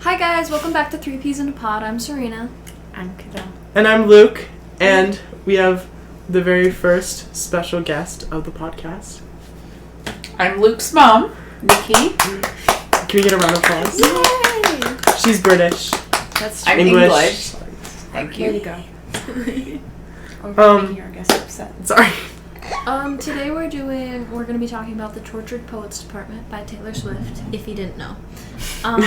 Hi guys, welcome back to 3 Peas in a Pod. I'm Serena. I'm Cadel. And I'm Luke, and we have the very first special guest of the podcast. I'm Luke's mom, Nikki. Can we get a round of applause? Yay! She's British. That's true. I'm English. Thank you. There you go. Making our guest upset. Sorry. Today we're going to be talking about the Tortured Poets Department by Taylor Swift, if you didn't know. And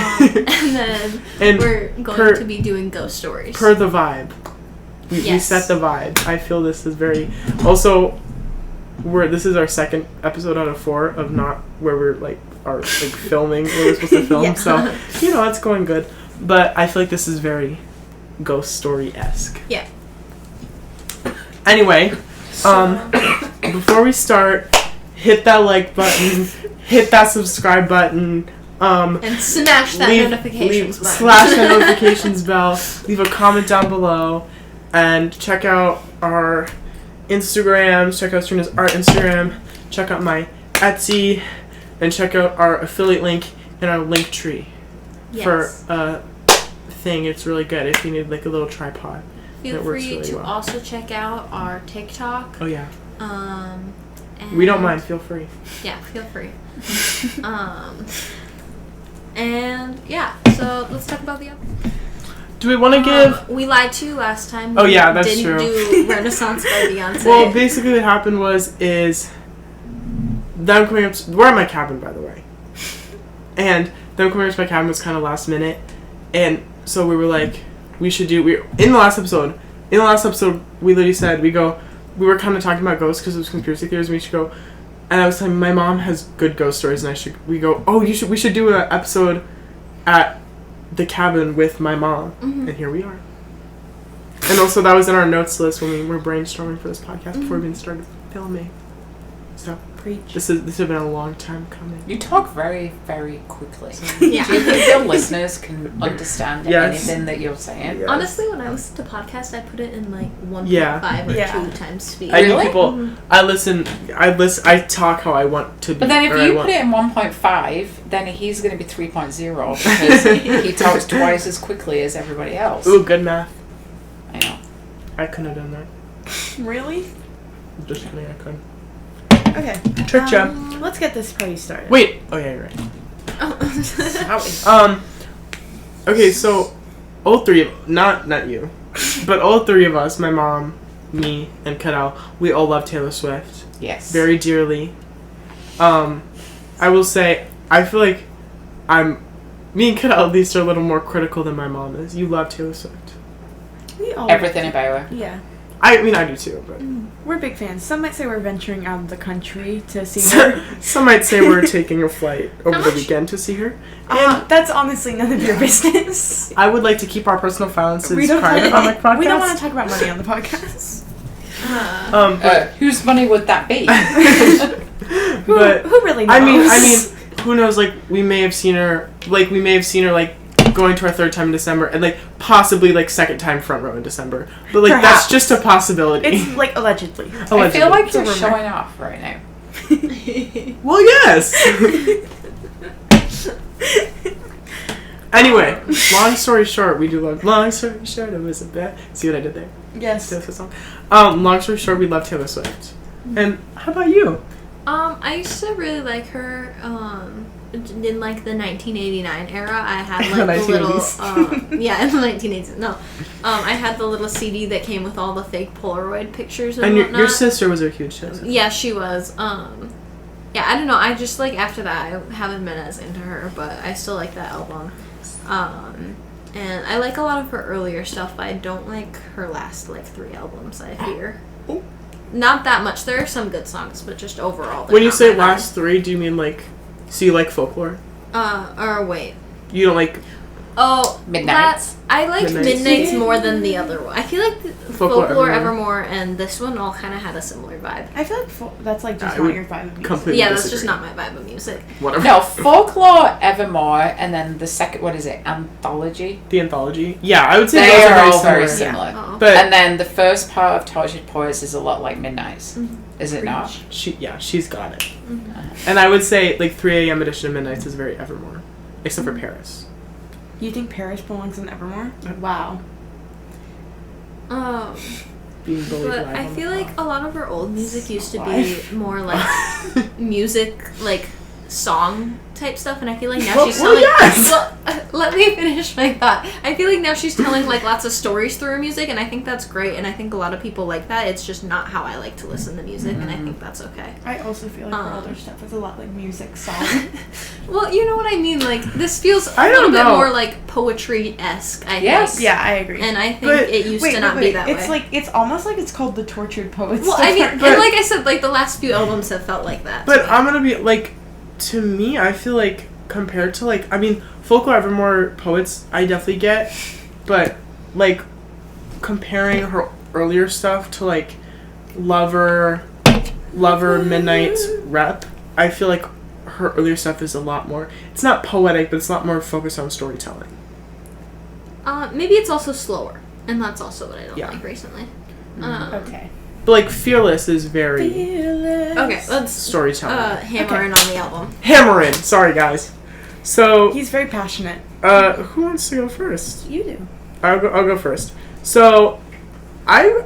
then we're going to be doing ghost stories. Per the vibe. We set the vibe. I feel this is very... Also, this is our second episode out of 4 of not where we're, filming where we're supposed to film. Yeah. So, it's going good. But I feel like this is very ghost story-esque. Yeah. Anyway, before we start, hit that like button, hit that subscribe button, and smash that notifications button. Slash that notifications bell. Leave a comment down below, and check out our Instagrams. Check out Serena's art Instagram. Check out my Etsy, and check out our affiliate link in our link tree for thing. It's really good if you need a little tripod. Feel free to also check out our TikTok. Oh yeah. And we don't mind. Feel free. Yeah, feel free. And yeah, so let's talk about the album. Do we want to give? We lied to you last time. Oh yeah, that's true. Didn't do Renaissance by Beyonce. Well, basically what happened is them coming up. We're at my cabin, by the way, and them coming up to my cabin was kind of last minute, and so we were like, we should do. In the last episode, we literally said we were kind of talking about ghosts because it was conspiracy theories. And we should go, and I was telling my mom has good ghost stories, and we should do an episode at the cabin with my mom, and here we are. And also that was in our notes list when we were brainstorming for this podcast before we even started filming. So this has been a long time coming. You talk very, very quickly. Yeah. Do you think your listeners can understand anything that you're saying? Yes. Honestly, when I listen to podcasts, I put it in 1.5 or 2 times speed. I think people. I listen. I talk how I want to be. But then if you put it in 1.5, then he's going to be 3.0 because he talks twice as quickly as everybody else. Ooh, good math. I know. I couldn't have done that. Really? Just kidding, I couldn't. Okay. Trick ya. Let's get this party started. Wait. Oh yeah, you're right. Okay, so all three of not you, but all three of us, my mom, me, and Cadel, we all love Taylor Swift. Yes. Very dearly. I will say, I feel like me and Cadel at least are a little more critical than my mom is. You love Taylor Swift. We all Everything about her. Yeah. I mean, I do too, but... We're big fans. Some might say we're venturing out of the country to see her. Some might say we're taking a flight over the weekend to see her. That's honestly none of your business. I would like to keep our personal finances private on the podcast. We don't want to talk about money on the podcast. Whose money would that be? Who really knows? I mean, who knows? We may have seen her. Going to our 3rd time in December, and possibly second time front row in December. But Perhaps. That's just a possibility. It's allegedly. I feel like you're showing off right now. Well, yes. Anyway, long story short, we do love. Long story short, it was a bit. See what I did there? Yes. Song. Long story short, we love Taylor Swift. And how about you? I used to really like her. In the 1989 era, I had the little in the 1980s. No, I had the little CD that came with all the fake Polaroid pictures and whatnot. Your sister was a huge Taylor Swift. Yeah, she was. I don't know. I just after that, I haven't been as into her, but I still like that album. And I like a lot of her earlier stuff, but I don't like her last 3 albums. I fear. Not that much. There are some good songs, but just overall. When you say last 3, do you mean so you like folklore? Or wait. You don't like... Oh, Midnights. I like Midnights more than the other one. I feel like Folklore Evermore and this one all kind of had a similar vibe. I feel like that's just not your vibe of music. Completely that's disagree. just not my vibe of music. Whatever. No, Folklore Evermore, and then the second, what is it, Anthology? The Anthology? Yeah, I would say they those are all very very similar. similar. Yeah. But and then the first part of Tortured Poets is a lot like Midnights. Is it not? She's got it. And I would say 3 a.m. edition of Midnights is very Evermore, except for Paris. You think Paris belongs in Evermore? Wow. Being bullied But live I on feel the like a lot of her old music used to be Live. more like music, like song type stuff, and I feel like now Well- she's well, telling. yes! Well, let me finish my thought. I feel like now she's telling like lots of stories through her music, and I think that's great. And I think a lot of people like that. It's just not how I like to listen to music, and I think that's okay. I also feel like her older stuff is a lot like music song. Well, you know what I mean. Like this feels a I little don't bit know. more like poetry-esque. I Yes. think. Yeah, I agree. And I think But- it used to not be that it's way. like it's almost like it's called the Tortured Poets. Well, I mean, and But- like I said, like the last few albums have felt like that. But to me. I'm gonna be like, to me, I feel like compared to like, I mean, Folklore Evermore Poets, I definitely get, but like comparing her earlier stuff to like Lover, Midnight Rep, I feel like her earlier stuff is a lot more. It's not poetic, but it's a lot more focused on storytelling. Maybe it's also slower, and that's also what I don't Yeah. like recently. Okay. But like Fearless is very Okay, let's storytelling. hammer in on the album. Hammer in. Sorry guys. So He's very passionate. who wants to go first? You do. I'll go first. So, I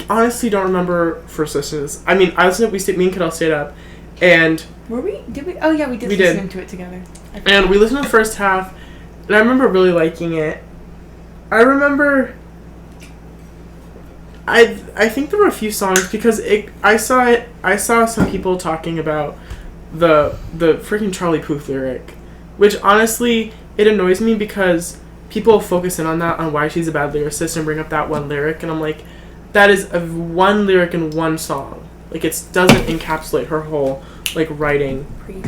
honestly don't remember first listens. I mean, me and Cadel stayed up, and Were we? Did we? Oh yeah, we did We listen did. to it together. I and forgot. we listened to the first half, and I remember really liking it. I remember. I think there were a few songs because I saw some people talking about the freaking Charlie Puth lyric, which honestly it annoys me because people focus in on that, on why she's a bad lyricist, and bring up that one lyric, and I'm like, that is one lyric in one song. Like, it doesn't encapsulate her whole like writing, Preach.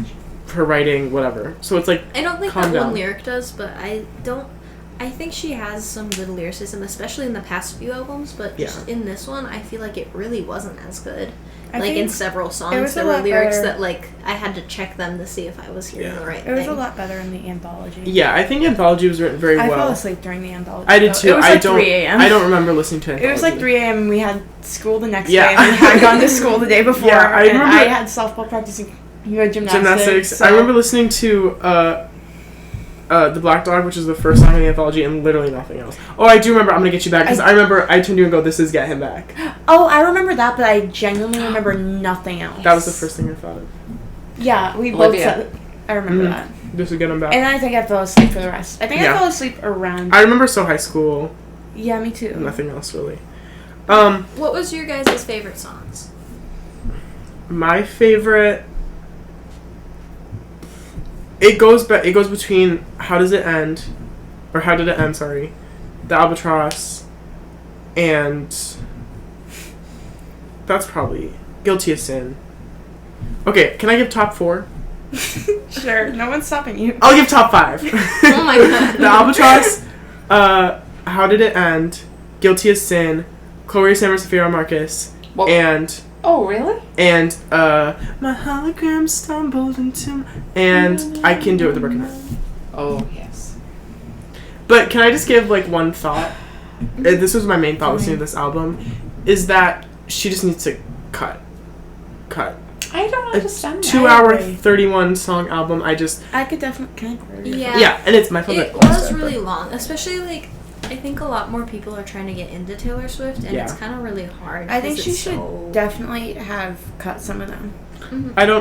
her writing, whatever. So it's like, I don't think Calm that down. one lyric does, but I think she has some good lyricism, especially in the past few albums, but just in this one, I feel like it really wasn't as good. I Like, in think several it songs, was there a were lot lyrics better. that, like, I had to check them to see if I was hearing the right It was thing. a lot better in the anthology. yeah, I think Anthology was written very I well. fell asleep during the anthology. I did though. too. It was I like don't. 3 a.m. I don't remember listening to Anthology. It was like 3 a.m. and we had school the next Yeah. day, and we had gone to school the day before. Yeah, I and remember- I had softball practice and you had gymnastics. So I remember listening to The Black Dog, which is the first song in the anthology, and literally nothing else. Oh, I do remember I'm Gonna Get You Back, because I remember I turned to you and go, this is Get Him Back. Oh, I remember that, but I genuinely remember nothing else. That was the first thing I thought of. Yeah, we both Olivia. said it. I remember Mhm. that. This is Get Him Back. And I think I fell asleep for the rest. I think Yeah. I fell asleep around. I remember So High School, Yeah, me too. nothing else really. What was your guys' favorite songs? My favorite... It goes between How Does It End, or How Did It End, sorry, The Albatross, and that's probably Guilty of Sin. Okay, can I give top 4? Sure, no one's stopping you. I'll give top 5. Oh my god. The Albatross, How Did It End, Guilty of Sin, Chloe Sanders, Sophia Marcus, Well, and really? My hologram stumbled into, and I Can Do It with a Broken Heart. Oh, yes. But can I just give like one thought? This was my main thought listening to this album, is that she just needs to cut. I don't understand that. 2-hour, agree. 31 song album. I could definitely. Can I agree? Yeah. and it's my favorite. It was really long, especially, like, I think a lot more people are trying to get into Taylor Swift, and it's kind of really hard. I think 'cause she it's should so... definitely have cut some of them.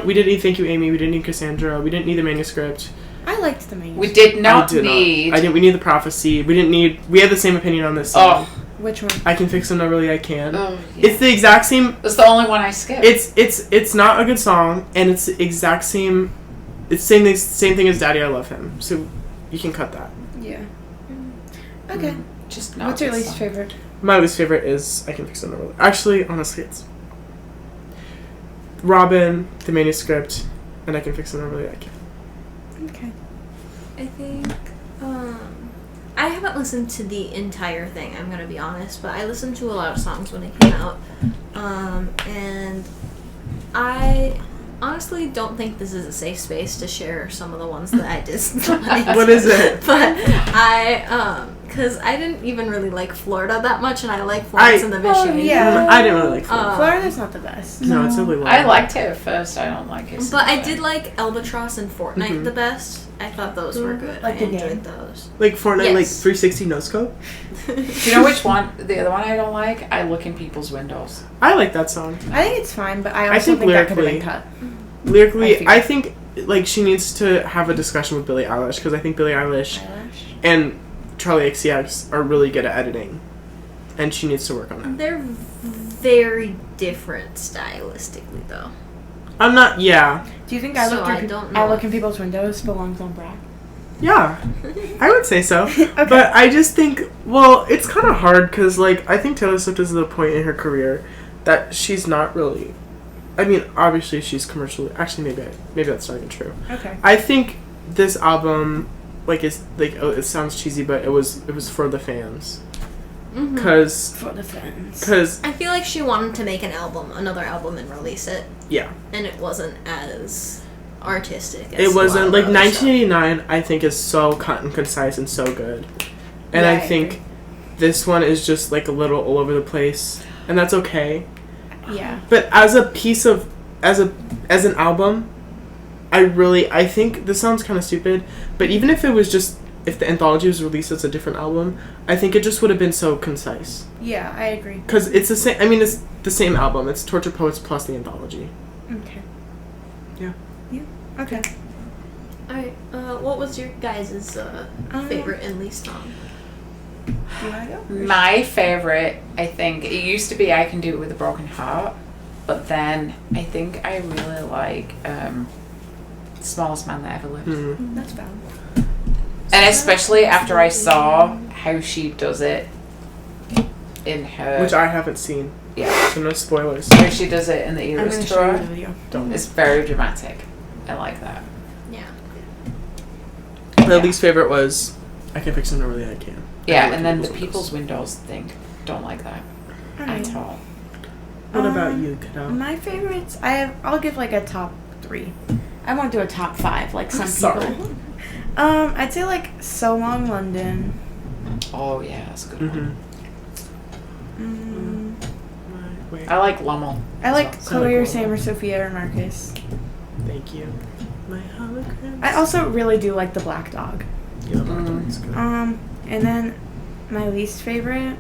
We didn't need Thank You, Amy. We didn't need Cassandra. We didn't need the manuscript. I liked the main. We did not I did need... not. We need the prophecy. We had the same opinion on this song. Which one? I Can Fix Them, No Really I Can. Oh, yeah. It's the exact same. It's the only one I skipped. It's not a good song, and it's the exact same. It's same thing as Daddy I Love Him. So you can cut that. Yeah. Okay. Just not What's your this least song. favorite? My least favorite is I Can Fix Them, No Really. Actually, honestly, it's Robin, the manuscript, and I Can Fix Them, No Really I Can. Okay. I think, I haven't listened to the entire thing, I'm gonna be honest, but I listened to a lot of songs when it came out, and I honestly don't think this is a safe space to share some of the ones that I dislike. What is it? But because I didn't even really like Florida that much, and I like Florence and the Machine. yeah. I didn't really like Florida. Florida's not the best. No, it's really long. I liked it at first. I don't like it. But I did like Albatross and Fortnite the best. I thought those were good. Like I the enjoyed game. those. Like Fortnite, Yes. like 360 no scope. Do you know which one? The other one I don't like? I Look in People's Windows. I like that song. I think it's fine, but I I also think think that could have lyrically- been cut. Lyrically, I I think like she needs to have a discussion with Billie Eilish because I think Billie Eilish Eyelash. and Charlie XCX are really good at editing, and she needs to work on that. They're very different stylistically, though. I'm not. Yeah, Do you think So I I don't know look in if- people's windows belongs on Brack? yeah, I would say so. Okay. But I just think, well, it's kind of hard because like I think Taylor Swift is at a point in her career that she's not really. I mean, obviously she's commercially. Actually, maybe that's not even true. Okay. I think this album, like, is like it sounds cheesy, but it was for the fans, because For the fans. I feel like she wanted to make another album, and release it, yeah, and it wasn't as artistic. As it wasn't like a lot of other stuff. 1989. I think is so cut and concise and so good, and Yeah, I I think agree. this one is just like a little all over the place, and that's okay. Yeah. But as a piece of as an album, I think this sounds kind of stupid, but even if it was just if the anthology was released as a different album, I think it just would have been so concise. Yeah, I agree. Because it's the same. I mean, it's the same album. It's Torture Poets plus the anthology. Okay. Yeah. Yeah. Okay. Alright, what was your guys' favorite and least song? Do you want to go? My favorite, I think, it used to be I Can Do It With a Broken Heart, but then I think I really like Smallest Man That Ever Lived. Mm-hmm. That's valid. And especially after I saw how she does it in her... Which I haven't seen. Yeah. So no spoilers. How she does it in the I'm Eras going to show you the tour. video. Don't. It's very dramatic. I like that. Yeah. My least favorite was I Can Fix It No Really I Can. Yeah, I and then the Windows. People's Windows thing. Don't like that Alright. at all. What about you, Cadel? My favorites, I'll give like a top 3. I won't do a top 5 like some Sorry. people. I'd say like So Long London. Oh, yeah, that's a good one. Wait. I like Lummel. I like So- Chloe or cool. Sam or Sophia or Marcus. Thank you. My hologram. I also really do like the Black Dog. Yeah, that's good. And then my least favorite.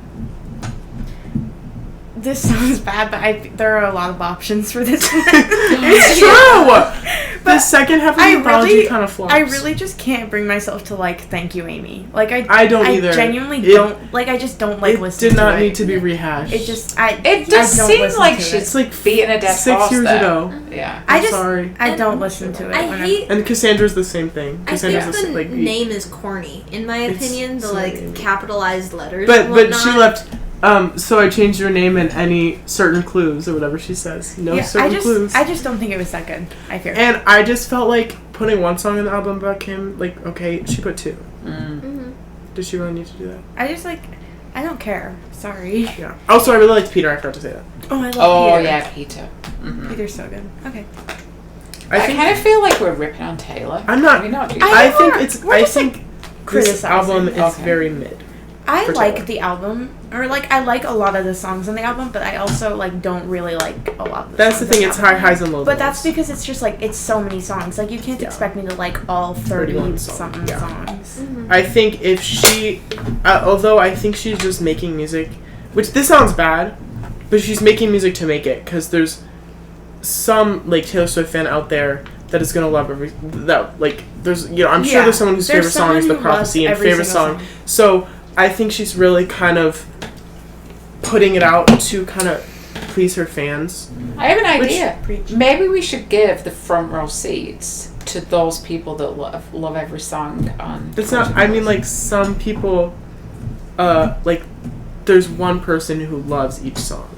This sounds bad, but there are a lot of options for this one. It's true. The But second half of the I anthology really- kind of flops. I really just can't bring myself to like Thank You, Amy. Like I don't either. I genuinely It- don't like. I just don't like It listening. did not to need it. to be rehashed. It just It does I don't seem listen like to she's it. It's like beating a dead 6 horse years there. ago. Yeah. I I'm just sorry. I And don't listen to it. I when hate. And Cassandra's the same thing. I Cassandra's think the the same, like name is corny, in my It's opinion. The so like weird. capitalized letters. But and she whatnot. left. So I changed your name and any certain clues or whatever she says. No certain clues. I just don't think it was that good. I fear. And I just felt like putting one song in the album about Kim. Like, okay, she put 2. Mhm. Did she really need to do that? I just like I don't care. Sorry. Yeah. Also, I really liked Peter. I forgot to say that. Oh, I love Oh, Peter. yeah, Peter. Mhm. Peter's so good. Okay. I kind of feel like we're ripping on Taylor. I'm not- Can we not do I that? think we're- it's. we're I just, think this criticizing. album is Okay. very mid. I For like Taylor. the album, or like I like a lot of the songs on the album, but I also like don't really like a lot of the That's the songs thing. on It's the album. highs and lows. But that's because it's just like it's so many songs. Like you can't Yeah. expect me to like all 31 something songs. Yeah. songs. I think if she, although I think she's just making music, which this sounds bad, but she's making music to make it, because there's some like Taylor Swift fan out there that is gonna love there's I'm sure Yeah. there's someone whose There's favorite song is someone The who Prophecy loves and every favorite single song. song. So I think she's really kind of putting it out to kind of please her fans. I have an Which- idea. Preach. Maybe we should give the front row seats to those people that love every song on. It's not. I mean, like some people, like there's one person who loves each song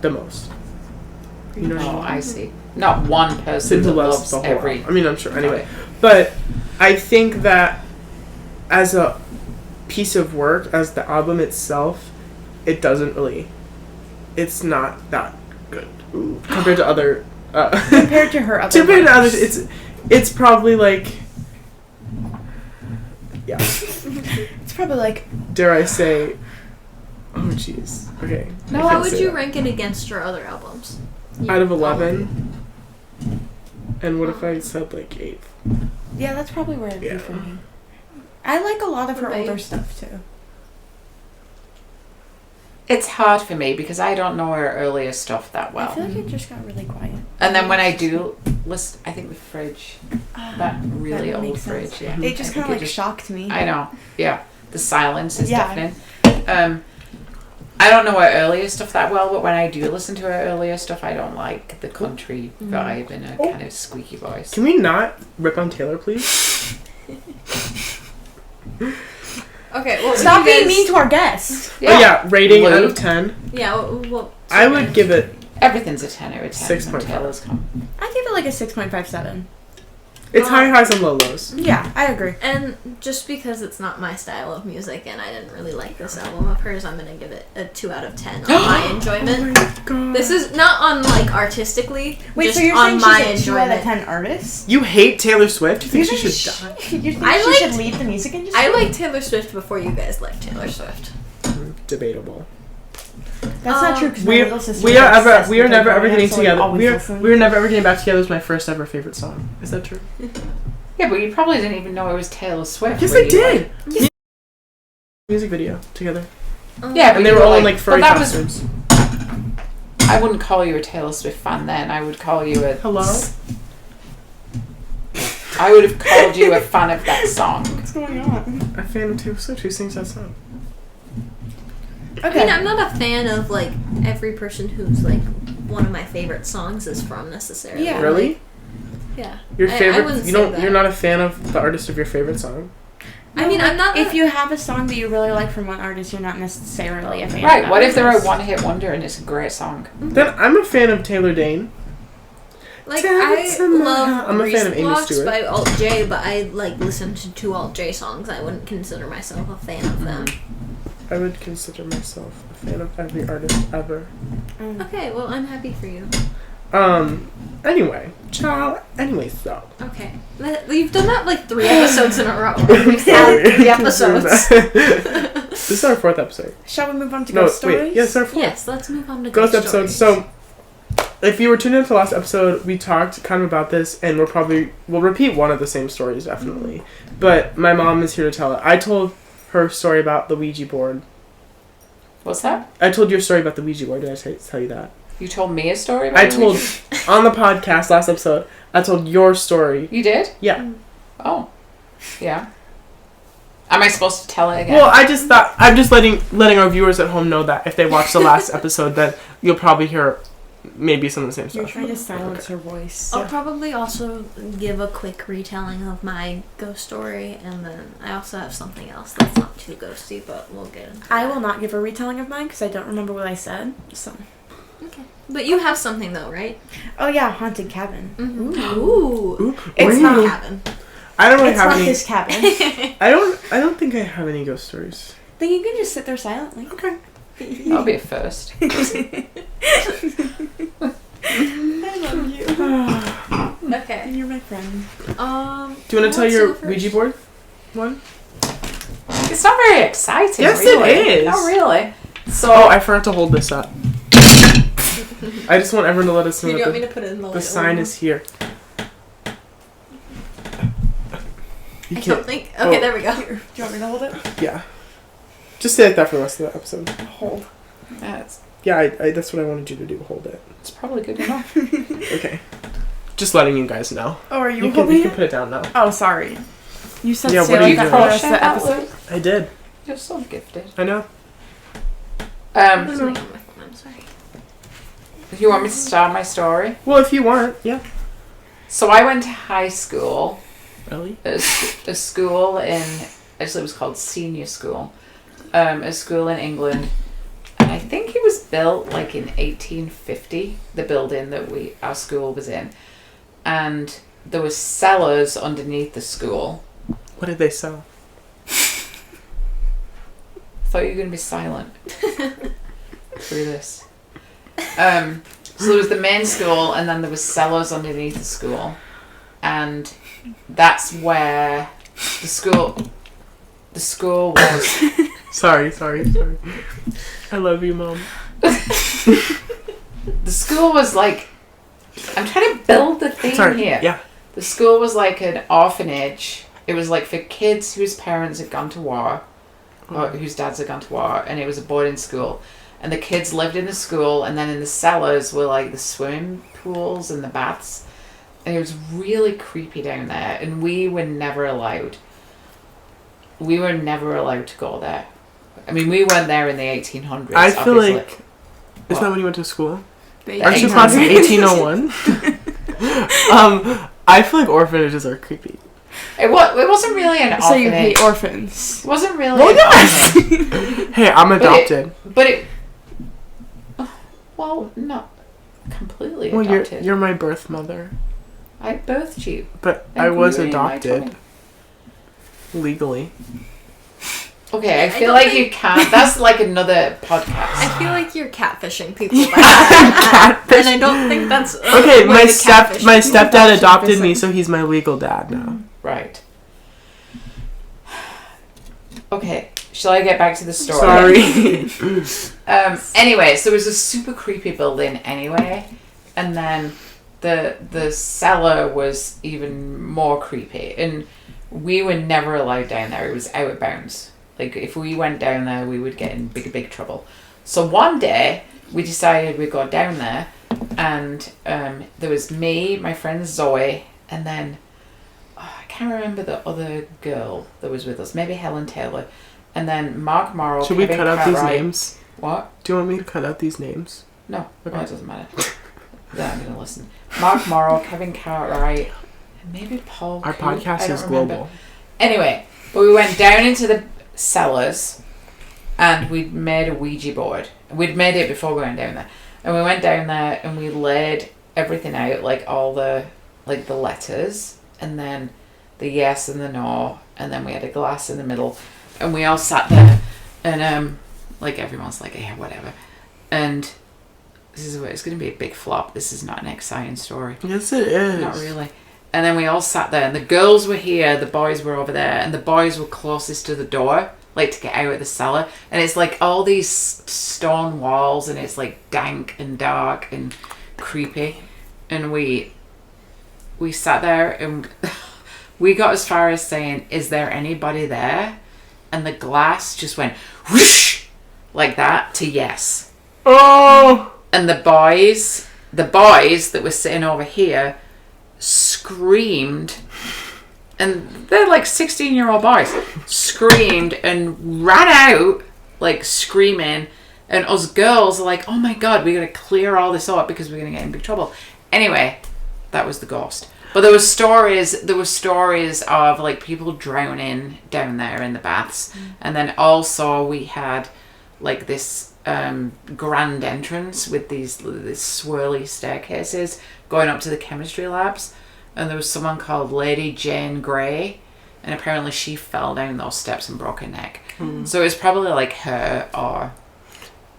the most. You know what I Oh, mean? I see. Not one person Who that loves loves the whole every. album. I mean, I'm sure. Anyway, Okay. but I think that as a piece of work, as the album itself, it doesn't really. It's not that good compared to other. Compared to her other compared to ones. others, it's probably like. Yeah. It's probably like dare I say, oh jeez. Okay. No, I How can't would say you that. rank it against your other albums? Out of 11? And what if I said like 8th? yeah, that's probably where it'd Yeah. be for me. I like a lot of her What about older you? stuff too. It's hard for me because I don't know her earlier stuff that I well. feel like it just got really quiet. And then when I do listen, I think the fridge, that really That old makes sense. fridge, yeah. It just I kind of think like just- shocked me. I know, yeah. The silence is Yeah. deafening. I don't know her earlier stuff that well, but when I do listen to her earlier stuff, I don't like the country vibe and a kind of squeaky voice. Can we not rip on Taylor, please? Okay, well, Stop you being guys- mean to our guest. Oh yeah, rating out Luke. of 10. Yeah, well, I would give it. Everything's a 10 out of 10 6.5. when Taylor's come. I give it like a 6.57. It's high highs and low lows. Yeah, I agree. And just because it's not my style of music and I didn't really like this album of hers, I'm gonna give it a 2 out of 10 on my enjoyment. Oh my god. This is not on like artistically, Wait, just so you're on saying my she's a 2 out of enjoyment. 10 artip? You hate Taylor Swift? You think she think should die? You think I she liked- should leave the music industry? I like Taylor Swift before you guys liked Taylor Swift. Debatable. That's not true because my We little sister we is are obsessed we are with never her ever band, getting so I together. always listen. We are never ever getting back together. It's my first ever favorite song. Is that true? Yeah, but you probably didn't even know it was Taylor Swift. Yes, were I you, did. like- Music video together, Yeah, but and they you were all in like like furry but that was- costumes. I wouldn't call you a Taylor Swift fan then. I would call you a... Hello? I would have called you a fan of that song. What's going on? A fan of Taylor Swift who sings that song. I mean, I'm not a fan of like every person who's like one of my favorite songs is from necessarily. Yeah. Really? Like, yeah. Your I favorite? wouldn't You say don't. that. You're not a fan of the artist of your favorite song. I mean, I'm not. If you have a song that you really like from one artist, you're not necessarily a fan. Right, of what that if they're a artist. one-hit wonder and it's a great song? Then I'm a fan of Taylor Dane. Like Tell I it to me. love I'm a fan of Reese Amy Blocks Stewart. by Alt J, but I like listen to 2 Alt J songs. I wouldn't consider myself a fan of them. I would consider myself a fan of every artist ever. Okay, well I'm happy for you. Anyway, child. Anyways, though. Okay, you've done that like 3 episodes in a row. We've Sorry. had 3 episodes. This is our 4th episode. Shall we move on to No, ghost stories? wait. Yes, our 4th. Yes, let's move on to Ghost ghost episode. stories. So, if you were tuned into the last episode, we talked kind of about this, and we'll repeat one of the same stories, definitely. But my mom is here to tell it. I told her story about the Ouija board. What's that? I told your story about the Ouija board. Did I tell you that? You told me a story about I it? told on the podcast last episode. I told your story. You did? Yeah. Oh. Yeah. Am I supposed to tell it again? Well, I just thought I'm just letting our viewers at home know that if they watch the last episode, then you'll probably hear maybe some of the same You're stuff. trying to silence her voice. I'll probably also give a quick retelling of my ghost story, and then I also have something else that's not too ghosty, but we'll get into I that. will not give a retelling of mine because I don't remember what I said. So. Okay. But you have something though, right? Oh yeah, haunted cabin. Ooh. Oop, It's ooh. not Cabin. I don't really It's have not any. this cabin. I don't think I have any ghost stories. Then you can just sit there silently. Okay. That'll be a first. I love you. Okay. You're my friend. Do you want to who tell wants your go first? Ouija board one? It's not very exciting, Yes, it really. is. Not really. So, Oh, I forgot to hold this up. I just want everyone to let us know Do you that want me to put it in the the light sign or- is here. You I can't. don't think. Okay, oh. there we go. Do you want me to hold it? Yeah. Just stay like that for the rest of the episode. Hold. yeah, Yeah, I that's what I wanted you to do. Hold it. it's probably good enough. Okay. Just letting you guys know. Oh, are you, You holding can it? put it down now. Oh, sorry. You said Yeah, stay what are like you that doing? for the rest of the Crochet that episode. I did. You're so gifted. I know. I'm Um, on my phone. I'm sorry. if you want me to start my story. Well, if you want, yeah. So I went to high school, Really? a school in, actually it was called senior school, a school in England. And I think it was built like in 1850, the building that our school was in. And there were cellars underneath the school. What did they sell? Thought you were going to be silent through this. So there was the main school, and then there was cellars underneath the school, and that's where the school. the school was... Sorry. I love you, Mom. The school was like... I'm trying to build the theme here. Yeah. The school was like an orphanage. It was like for kids whose parents had gone to war, or whose dads had gone to war, and it was a boarding school. And the kids lived in the school, and then in the cellars were like the swimming pools and the baths. And it was really creepy down there, and we were never allowed. We were never allowed to go there. I mean, we went there in the 1800s. I feel obviously. like... Isn't that when you went to school? The Aren't you 1800s. class in 1801? I feel like orphanages are creepy. It wasn't really an orphanage. So you hate orphans? It wasn't really Well, an yes! orphanage. Hey, I'm adopted. But it... Well, not completely Well, adopted. you're my birth mother. I birthed you. But And I was you were in my adopted. tummy. Legally. Okay, I I feel don't like think- you can't. That's like another podcast. I feel like you're catfishing people by that. And I don't think that's Okay, my the catfish my people. stepdad adopted me, so he's my legal dad now. Right. Okay, shall I get back to the story? Sorry. Anyway, so it was a super creepy building anyway, and then the cellar was even more creepy, and we were never allowed down there. It was out of bounds. Like, if we went down there, we would get in big trouble. So one day, we decided we'd go down there, and there was me, my friend Zoe, and then, I can't remember the other girl that was with us, maybe Helen Taylor, and then Mark Morrow, Should we Kevin cut out these Cartwright. names? What? Do you want me to cut out these names? No, Okay. well, it doesn't matter. Then I'm going to listen. Mark Morrow, Kevin Cartwright, and maybe Paul Our Coop, I podcast don't is remember. global. Anyway, but we went down into the cellars and we'd made a Ouija board. We'd made it before we went down there. And we went down there and we laid everything out, like all the letters, and then the yes and the no, and then we had a glass in the middle, and we all sat there, and like everyone's like, yeah, whatever. And this is what it's going to be a big flop. This is not an exciting story. Yes, it is. Not really. And then we all sat there, and the girls were here, the boys were over there, and the boys were closest to the door, like to get out of the cellar. And it's like all these stone walls, and it's like dank and dark and creepy. And we sat there, and we got as far as saying, "Is there anybody there?" And the glass just went whoosh like that to yes. Oh! And the boys that were sitting over here screamed, and they're like 16-year-old boys, screamed and ran out like screaming, and us girls are like, oh my god, we gotta clear all this up because we're gonna get in big trouble. Anyway, that was the ghost. But there were stories of like people drowning down there in the baths. And then also we had like this grand entrance with these swirly staircases going up to the chemistry labs, and there was someone called Lady Jane Grey, and apparently she fell down those steps and broke her neck. So it was probably like her or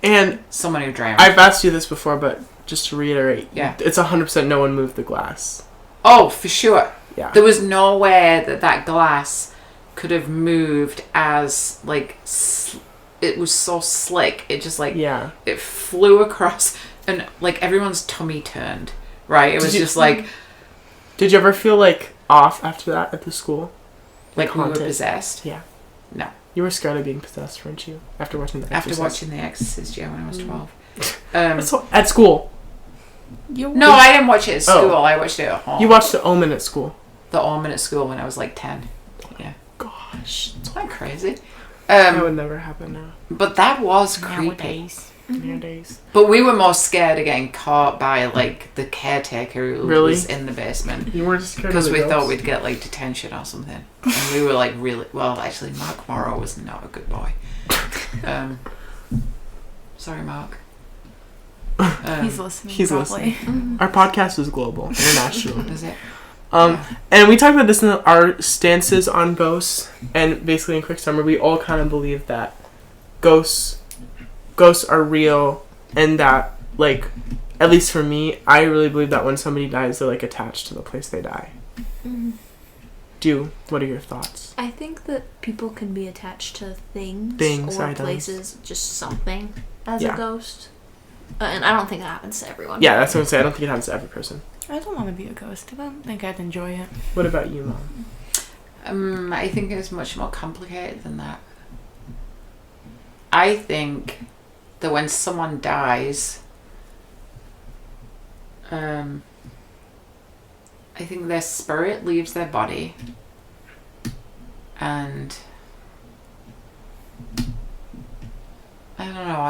And someone who drowned. I've asked you this before, but just to reiterate, Yeah. it's 100% no one moved the glass. Oh, for sure. Yeah. There was no way that glass could have moved as like it was so slick. It just like Yeah. it flew across, and like everyone's tummy turned. Right? It was just like Did you ever feel like off after that at the school? we were haunted? possessed. Yeah. No. You were scared of being possessed, weren't you? After watching The After Exorcist? watching The Exorcist, yeah, when I was 12. So, at school. No, I didn't watch it at school. Oh. I watched it at home. You watched The Omen at school. The Omen at school when I was like 10. Yeah. Gosh. It's quite crazy. That would never happen now. But that was creepy. Nowadays. Nowadays. But we were more scared of getting caught by like the caretaker who Really? was in the basement. You weren't scared of Because the we thought ghosts? we'd get like detention or something. And we were like really, well actually Mark Morrow was not a good boy. Sorry Mark. He's listening. He's probably. listening. Our podcast is global, international. Is it? And we talked about this in our stances on ghosts, and basically in Quick Summer, we all kind of believe that ghosts are real, and that, like, at least for me, I really believe that when somebody dies, they're, like, attached to the place they die. Do What are your thoughts? I think that people can be attached to things or items. places, just something as Yeah. a ghost. And I don't think it happens to everyone. Yeah, that's what I'm saying. I don't think it happens to every person. I don't want to be a ghost. I don't think I'd enjoy it. What about you, Mom? I think it's much more complicated than that. I think that when someone dies, I think their spirit leaves their body, and I don't know.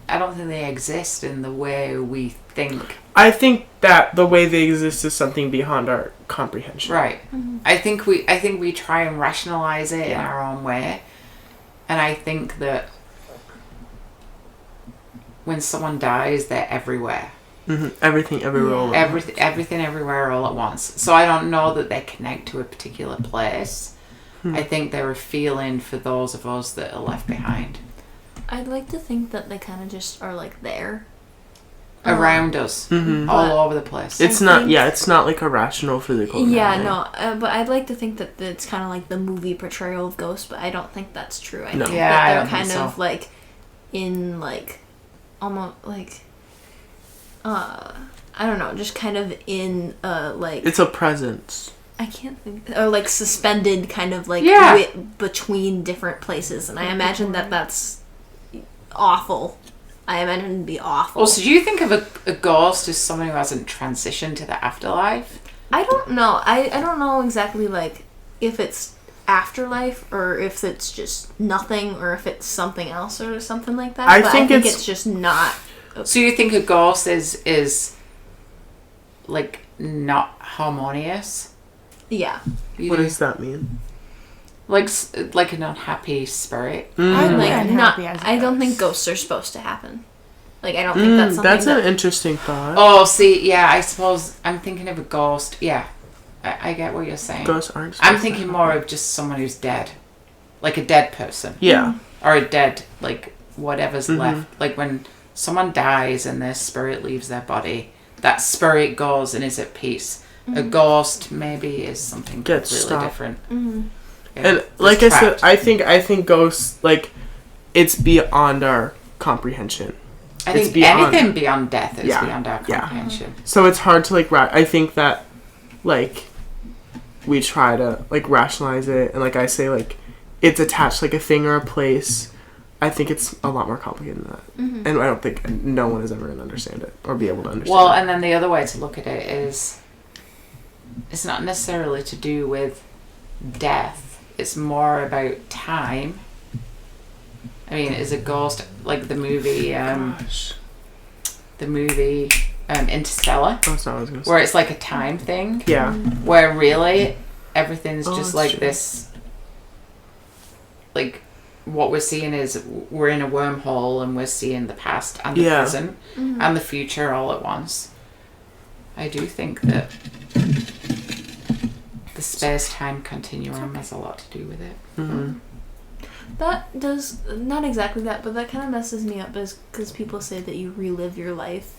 I don't think they exist in the way we think. I think that the way they exist is something beyond our comprehension. Right. I think we try and rationalize it in our own way, and I think that when someone dies, they're everywhere. Mm-hmm. Everything, everywhere, all at once. Everything, everywhere, all at once. So I don't know that they connect to a particular place. I think they're a feeling for those of us that are left behind. I'd like to think that they kind of just are like there. Around us. Mm-hmm. All over the place. It's not like a rational physical. Yeah, memory. no, but I'd like to think that it's kind of like the movie portrayal of ghosts, but I don't think that's true. I No. think Yeah, that I they're don't think kind so. of like in like almost like I don't know, just kind of in like It's a presence. I can't think, or like suspended kind of like Yeah. between different places, and I imagine that that's awful. I imagine it'd be awful. Well, so do you think of a ghost as someone who hasn't transitioned to the afterlife? I don't know. I don't know exactly like if it's afterlife or if it's just nothing or if it's something else or something like that. I But think I think it's- it's just not. So you think a ghost is like not harmonious? Yeah. You What do? does that mean? Like an unhappy spirit? I'm Like not. unhappy as a I don't think ghost. ghosts are supposed to happen. Like I don't think that's something That's that. an interesting thought. Oh, see, yeah, I suppose I'm thinking of a ghost. Yeah, I get what you're saying. Ghosts aren't. I'm supposed to thinking happen. more of just someone who's dead. Like a dead person. Yeah. Or a dead, like, whatever's Mhm. left. Like when someone dies and their spirit leaves their body, that spirit goes and is at peace. A ghost maybe is something Gets completely stopped. different. Mhm. Yeah, And it's like I said, trapped. I think ghosts, like, it's beyond our comprehension. I it's think beyond- anything beyond death is Yeah, beyond our yeah. comprehension. So it's hard to like. I think that, like, we try to like rationalize it, and like I say, like, it's attached like a thing or a place. I think it's a lot more complicated than that, Mhm. and I don't think no one is ever going to understand it or be able to understand. Well, it. and then the other way to look at it is, it's not necessarily to do with death. It's more about time. I mean, is a ghost like the movie? Gosh, The movie Interstellar, that's not what I was going to say. where it's like a time thing, Yeah, where really everything's Oh, just that's like true. this. Like, what we're seeing is we're in a wormhole and we're seeing the past and the Yeah. present and the future all at once. I do think that the space-time continuum has a lot to do with it. mm-hmm. That does not exactly that, but that kind of messes me up because people say that you relive your life,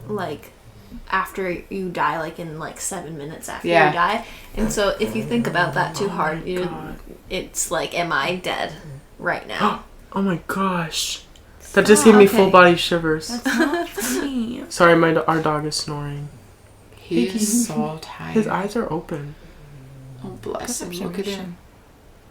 like after you die, like in like 7 minutes after Yeah. you die. And so if you think about that too hard, God. it's like, am I dead right now? Oh my gosh, that just gave me okay. full body shivers. That's not funny. Sorry, our dog is snoring. He is so tired. His eyes are open. Oh, bless him. Good Look at observation. him.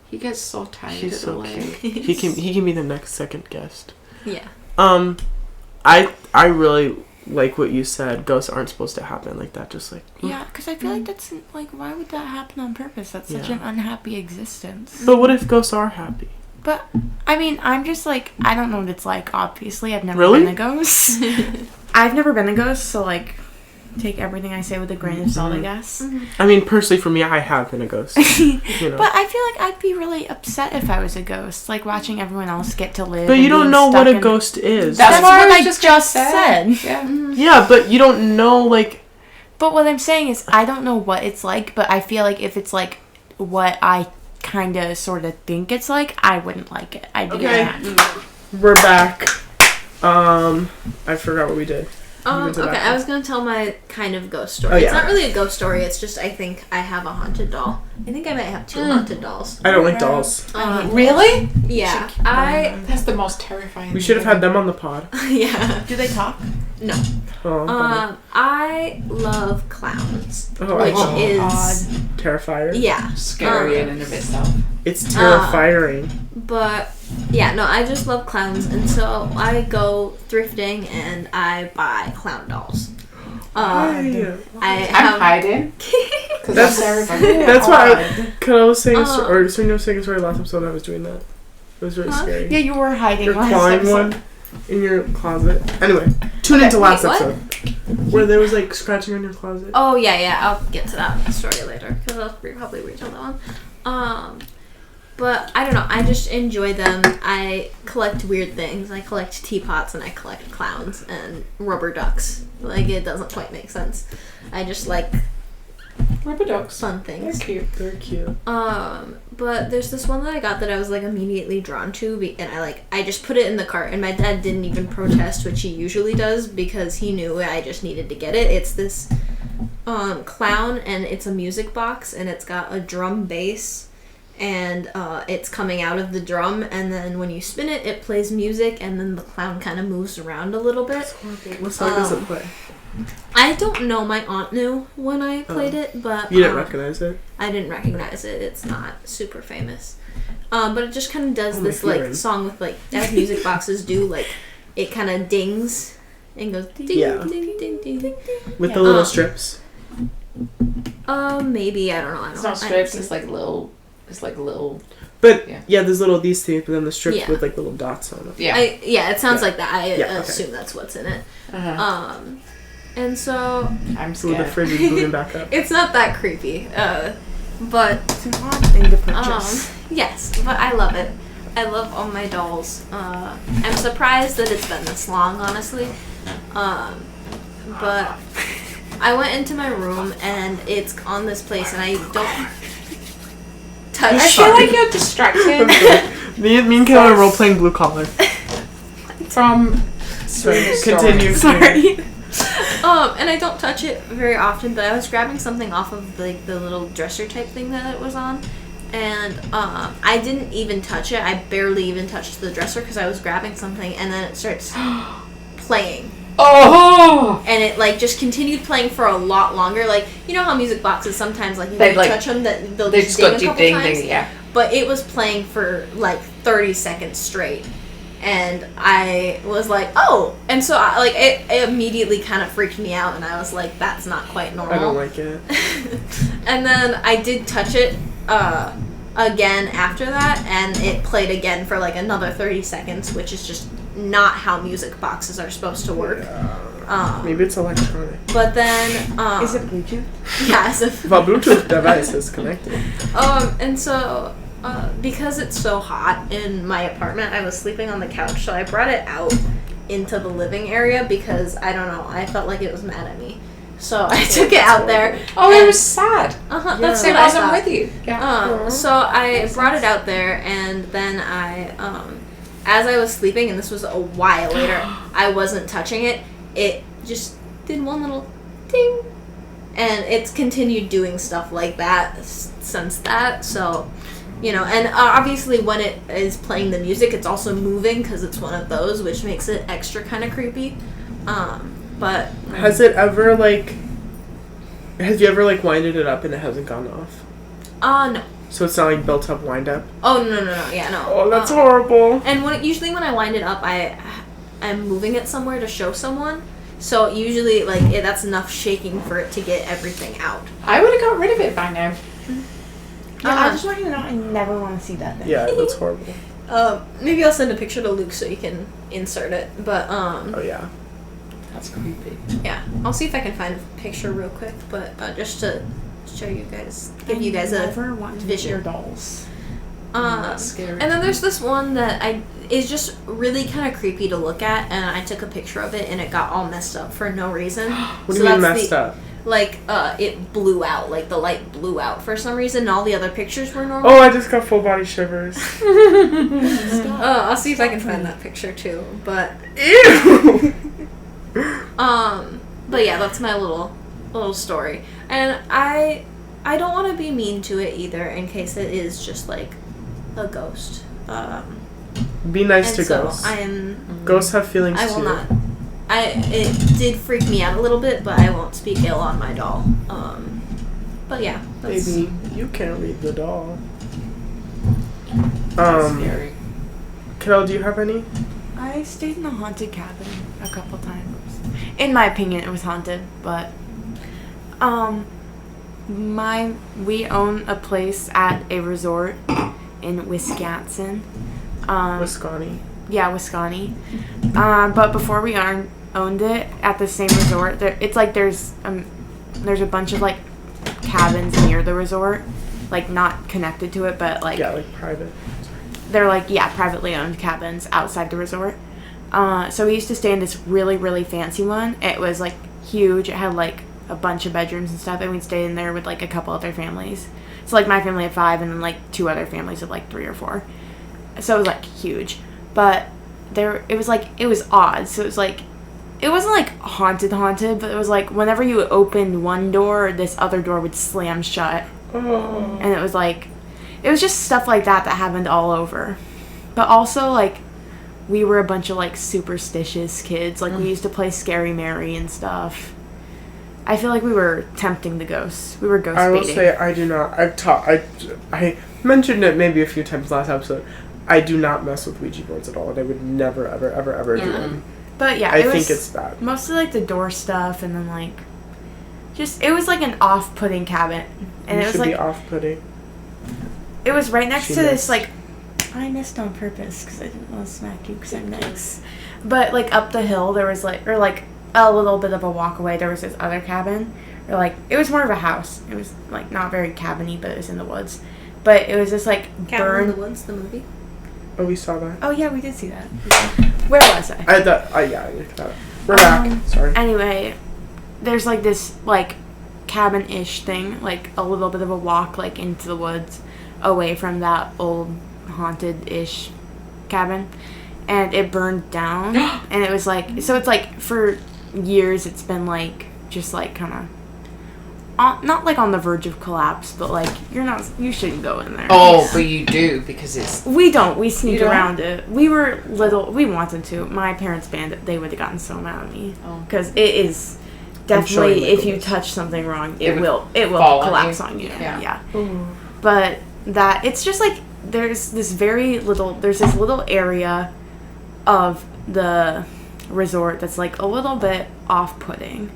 He gets so tired He's at the so leg. cute. He can be the next second guest. Yeah. I really like what you said. Ghosts aren't supposed to happen like that. Just like Yeah, because I feel like that's like, why would that happen on purpose? That's such Yeah. an unhappy existence. But what if ghosts are happy? But I mean, I'm just like, I don't know what it's like. Obviously, I've never Really? been a ghost. I've never been a ghost, so like, take everything I say with a grain of salt, I guess. I mean, personally, for me, I have been a ghost. You know. But I feel like I'd be really upset if I was a ghost, like watching everyone else get to live. But you and don't being know what stuck a in- ghost is. That's what what I I just just said. said. Yeah. Yeah, but you don't know, like. But what I'm saying is, I don't know what it's like, but I feel like if it's like what I kind of sort of think it's like, I wouldn't like it. I'd be mad. We're back. I forgot what we did. into Okay, that. I was gonna tell my kind of ghost story. Oh, yeah. It's not really a ghost story. It's just I think I have a haunted doll. I think I might have 2 haunted dolls. I don't like dolls. Really? Yeah, That's the most terrifying. We should have had them on the pod. yeah. Do they talk? No. Oh, I love clowns, oh, which oh, is terrifying. yeah Scary in and of itself. It's terrifying. But yeah, no, I just love clowns, and so I go thrifting and I buy clown dolls. Hi. I I'm have hiding. Because That's- I'm terrified. That's why Cadel was saying, Oh. or Serena was saying a story last episode. I was doing that. It was really Huh? scary. Yeah, you were hiding. You're last clawing episode. one in your closet. Anyway, tune into last wait, what? episode where there was like scratching on your closet. Oh yeah, I'll get to that story later because I'll probably retell that one. But I don't know. I just enjoy them. I collect weird things. I collect teapots and I collect clowns and rubber ducks. Like it doesn't quite make sense. I just like Rubber ducks. fun They're things. cute. They're cute. But there's this one that I got that I was like immediately drawn to, and I just put it in the cart, and my dad didn't even protest, which he usually does because he knew I just needed to get it. It's this clown, and it's a music box, and it's got a drum bass, and it's coming out of the drum, and then when you spin it, it plays music, and then the clown kind of moves around a little bit. What song does it play? I don't know. My aunt knew when I played it, but You didn't recognize it? I didn't recognize it. It's not super famous. But it just kind of does Oh, this my like hearing. song with like as music boxes do, like it kind of dings and goes ding Yeah. ding ding ding ding. With Yeah. the little strips. Maybe I don't know. I don't. It's not strips. It's like little. It's like little. But Yeah. yeah, there's little these things, but then the strips Yeah. with like little dots on them. Yeah. It sounds Yeah. like that. I Yeah, okay. assume that's what's in it. Uh-huh. And so I'm Ooh, the scared. fridge is moving back up. it's not that creepy. But It's an odd thing to purchase. yes, but I love it. I love all my dolls. I'm surprised that it's been this long, honestly. But I went into my room and it's on this place, and I don't touch. I feel like you're distracted Me and Kayla are role playing blue collar. from. Continue. Sorry. And I don't touch it very often, but I was grabbing something off of like the little dresser type thing that it was on, and I didn't even touch it. I barely even touched the dresser because I was grabbing something, and then it starts playing, Oh! and it like just continued playing for a lot longer. Like you know how music boxes sometimes like if They, you like, touch them that they'll They just just ding got a deep couple ding times. ding, yeah. But it was playing for like 30 seconds straight. And I was like, oh. And so it immediately kind of freaked me out. And I was like, that's not quite normal. I don't like it. And then I did touch it again after that. And it played again for like another 30 seconds, which is just not how music boxes are supposed to work. Maybe it's electronic. But then... Is it Bluetooth? Yeah, as if... If a Bluetooth device is connected. And so... because it's so hot in my apartment, I was sleeping on the couch, so I brought it out into the living area because, I don't know, I felt like it was mad at me. So I took it out there. Oh, it was sad. That's It what I wasn't thought. with you. Yeah. So I brought it out there, and then I, as I was sleeping, and this was a while later, I wasn't touching it, it just did one little ding. And it's continued doing stuff like that since that, so... You know, and obviously when it is playing the music, it's also moving because it's one of those, which makes it extra kind of creepy. But Has it ever like? Have you ever like winded it up and it hasn't gone off? no. So it's not like built up wind up. Oh no, yeah, no. Oh, that's horrible. And usually when I wind it up, I'm moving it somewhere to show someone. So usually that's enough shaking for it to get everything out. I would have got rid of it by now. Yeah, I just want you to know I never want to see that thing. Yeah, that's horrible. Maybe I'll send a picture to Luke so you can insert it. But Oh yeah. That's creepy. yeah, I'll see if I can find a picture real quick. But just to show you guys, give you guys I a never want to vision. your dolls. That's scary. And then there's this one that is just really kind of creepy to look at, and I took a picture of it, and it got all messed up for no reason. What do you mean messed up? Like, it blew out. Like, the light blew out for some reason, and all the other pictures were normal. Oh, I just got full body shivers. I'll see if I can find that picture, too. But... Ew! But yeah, that's my little story. And I don't want to be mean to it either, in case it is just like a ghost. Be nice And to so ghosts. I'm. Ghosts have feelings I will too. not. It did freak me out a little bit, but I won't speak ill on my doll. But yeah, that's, Baby, you can't read the doll. That's scary. Cadel, do you have any? I stayed in a haunted cabin a couple times. In my opinion, it was haunted, but we own a place at a resort in Wisconsin. Wisconsin. Yeah, Wisconsin. But before we owned it at the same resort, it's like there's a bunch of like cabins near the resort, like not connected to it, but like Yeah, like private. they're like privately owned cabins outside the resort. So we used to stay in this really, really fancy one. It was like huge. It had like a bunch of bedrooms and stuff, and we'd stay in there with like a couple other families. So like my family had 5, and then like 2 other families of like 3 or 4. So it was like huge, but it was odd. So it was like, it wasn't like haunted, but it was like whenever you opened one door, this other door would slam shut. Oh. And it was just stuff like that happened all over. But also, like, we were a bunch of, like, superstitious kids. Like, we used to play Scary Mary and stuff. I feel like we were tempting the ghosts. We were ghost I will baiting. say I do not. I mentioned it maybe a few times last episode. I do not mess with Ouija boards at all, and I would never, ever, ever, ever do them. But yeah, I think it's bad. Mostly, like, the door stuff, and then, like, it was like an off-putting cabin. And You it was should like, be off-putting. it was right next She to this, missed. like, I missed on purpose because I didn't want to smack you because I'm nice. But, like, up the hill, there was, like, or, like, a little bit of a walk away, there was this other cabin. Or, like, it was more of a house. It was, like, not very cabin-y, but it was in the woods. But it was just, like, Cabin in the Woods, the movie. Oh, we saw that. Oh, yeah, we did see that. Where was I? I thought. Yeah, I looked at it. We're back. Sorry. Anyway, there's, like, this, like, cabin-ish thing, like, a little bit of a walk, like, into the woods away from that old haunted-ish cabin. And it burned down. And it was, like, so it's, like, for years it's been, like, just, like, kind of, not, like, on the verge of collapse, but, like, you shouldn't go in there. Oh, but you do because it's. We don't. We sneak You don't? around it. We were little. We wanted to. My parents banned it. They would have gotten so mad at me. Oh. Because it is I'm showing definitely, if you Nicholas. touch something wrong, It it will fall on collapse you. on you. Yeah. Yeah. But it's just like, there's this little area of the resort that's like a little bit off-putting.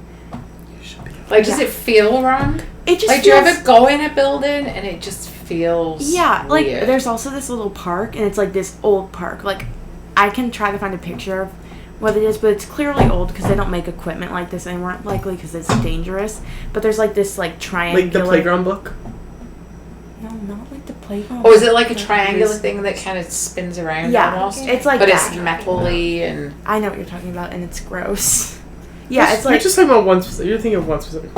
Like, does it feel wrong? It just Like, do you feels, ever go in a building and it just feels yeah, like, weird? there's also this little park, and it's like this old park. Like, I can try to find a picture of what it is, but it's clearly old because they don't make equipment like this anymore, likely because it's dangerous. But there's like this like triangular. Like the playground book. No, not like the playground. Or is it like a triangular thing that kind of spins around Yeah, almost? it's like But that. it's metally and. I know what you're talking about, and it's gross. Yeah, it's You're like, just talking about one specific. You're thinking of one specific.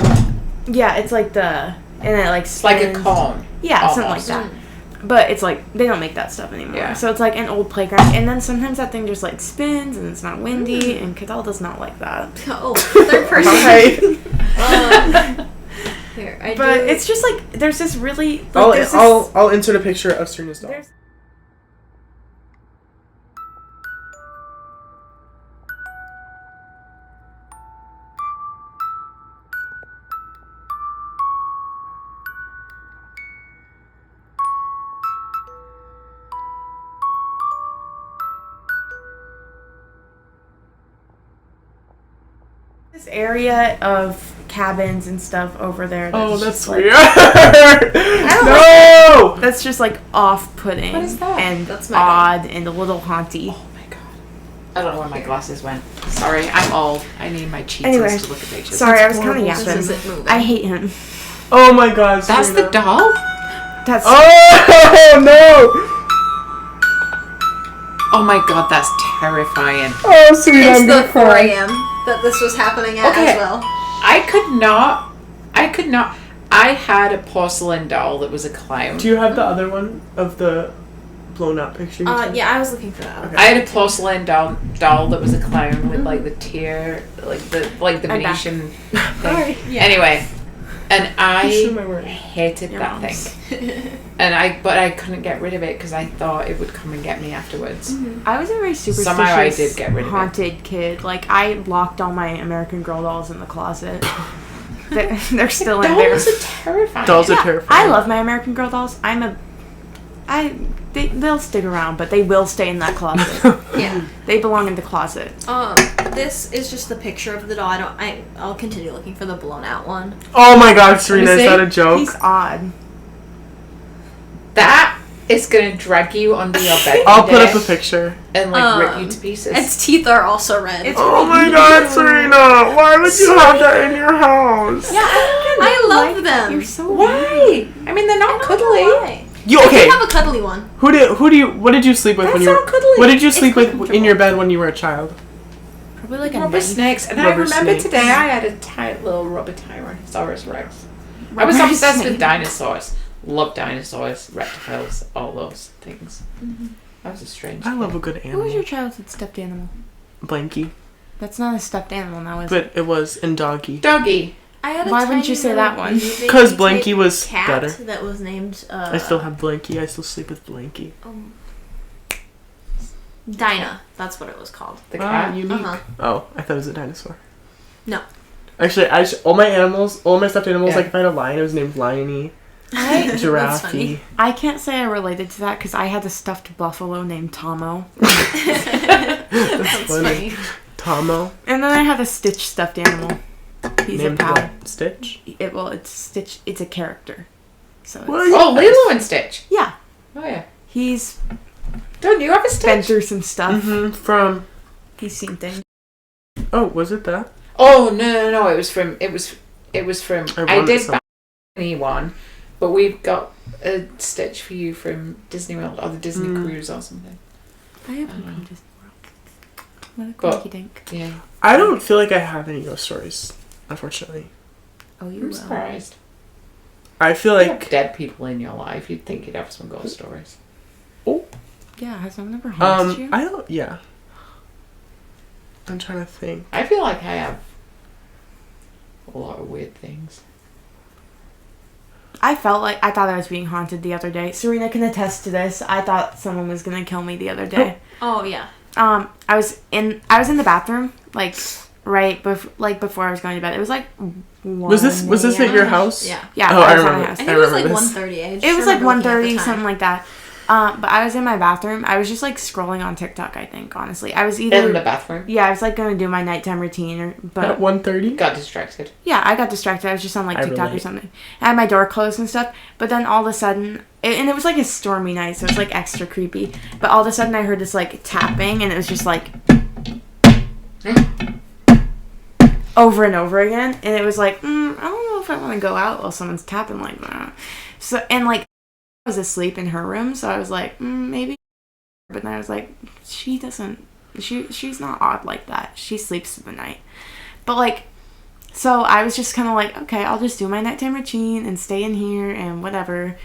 yeah, it's like and it like It's like a spins. cone. Yeah, something like almost. that. But it's like, they don't make that stuff anymore. Yeah. So it's like an old playground, and then sometimes that thing just like spins, and it's not windy, and Cadel does not like that. Oh, third person. Hi. Here, I But do. it's just like, there's this really, like, there's this, I'll insert a picture of Serena's doll. there's- this area of cabins and stuff over there. Oh, just, that's like, weird. don't No. That's just like off-putting What is that? and That's my odd and a little haunty. Oh my god. I don't know where my glasses went. Sorry, I'm old. I need my cheats Anyway, to look at pictures. Sorry, I was kind of horrible. yapping. This isn't moving. I hate him. Oh my God. That's Serena. the doll? That's Oh no. Oh my god, that's terrifying. Oh, Serena, It's I'm the gonna 4 cry. a.m. that this was happening at Okay. as well. I could not. I had a porcelain doll that was a clown. Do you have the other one of the blown up picture? you took? Yeah, I was looking for that. Okay. I had a porcelain doll that was a clown with like the tear, like the I'm back. Venetian Sorry. thing. Yeah. Anyway, and You should my I word. hated Your that mom's. thing, and I couldn't get rid of it because I thought it would come and get me afterwards. I was a very superstitious, Somehow I did get rid of it. haunted kid. Like, I locked all my American Girl dolls in the closet. They're still in there. Dolls are terrifying. Dolls are Yeah, terrifying. I love my American Girl dolls. They'll stick around, but they will stay in that closet. Yeah. They belong in the closet. This is just the picture of the doll. I'll continue looking for the blown out one. Oh my god, Serena, is see. that a joke? He's odd. That is gonna drag you under your bed. I'll one put day up a picture. and like rip you to pieces. Its teeth are also red. Oh my god, Serena, why would you have that in your house? yeah, I love them. You're so Why? I mean, they're not cuddly. Why? You I okay? do have a cuddly one. What did you sleep with when That's you were? not cuddly. What did you It's sleep with comfortable. in your bed when you were a child? Probably like a Rubber nice snakes, and I Rubber remember snakes. today I had a tight little rubber Tyrannosaurus Rex. I was rubber obsessed snake. with dinosaurs. Love dinosaurs, reptiles, all those things. I was a strange. I love a kid. good What was animal. your childhood stuffed animal? Blanky, That's not a stuffed animal now, is it? but it was in doggy. Doggy. I had a Why wouldn't you tiny say little that one? baby 'Cause type Blanky was cat better. that was named. I still have Blanky. I still sleep with Blanky. Dinah. That's what it was called. The Ah, cat. unique. Uh-huh. Oh, I thought it was a dinosaur. No. Actually, all my animals, all my stuffed animals, Yeah. like if I had a lion, it was named Liony, That's Giraffe. funny. I can't say I related to that because I had a stuffed buffalo named Tomo. That's funny. funny. Tomo, And then I had a Stitch stuffed animal. He's named a pal. what? Stitch. It's Stitch. It's a character. So it's, What? Oh, Lilo and Stitch. yeah, Oh yeah. he's Don't you have a been Stitch? through some stuff. From. He's seen things. Oh, was it that? Oh no! It was from. I wanted did some. buy one, but we've got a Stitch for you from Disney World or the Disney Cruise or something. I have one from Disney World. What a But- quirky dink. Yeah. I don't feel like I have any ghost stories, unfortunately. Oh, you I'm will. surprised. I feel You have like dead people in your life. You'd think you'd have some ghost stories. Yeah, has someone ever haunted you? I don't. Yeah. I'm trying to think. I feel like I have a lot of weird things. I thought I was being haunted the other day. Serena can attest to this. I thought someone was gonna kill me the other day. Oh yeah. I was in the bathroom, like before I was going to bed. It was like 1 Was this at your house? Yeah. Yeah, Oh, I I was at my remember. house. I think it was like remember this. 1:30. It was like 1:30, something like that. But I was in my bathroom. I was just like scrolling on TikTok. I think honestly, I was either In the bathroom. I was like gonna do my nighttime routine, At but 1:30. Got distracted. yeah, I got distracted. I was just on like I TikTok or relate. something. I had my door closed and stuff. But then all of a sudden, and it was like a stormy night, so it was like extra creepy. But all of a sudden, I heard this like tapping, and it was just like over and over again, and it was like, I don't know if I want to go out while someone's tapping like that. So and like I was asleep in her room, so I was like, maybe. But then I was like, she's not odd like that. She sleeps through the night. But like, so I was just kind of like, okay, I'll just do my nighttime routine and stay in here and whatever.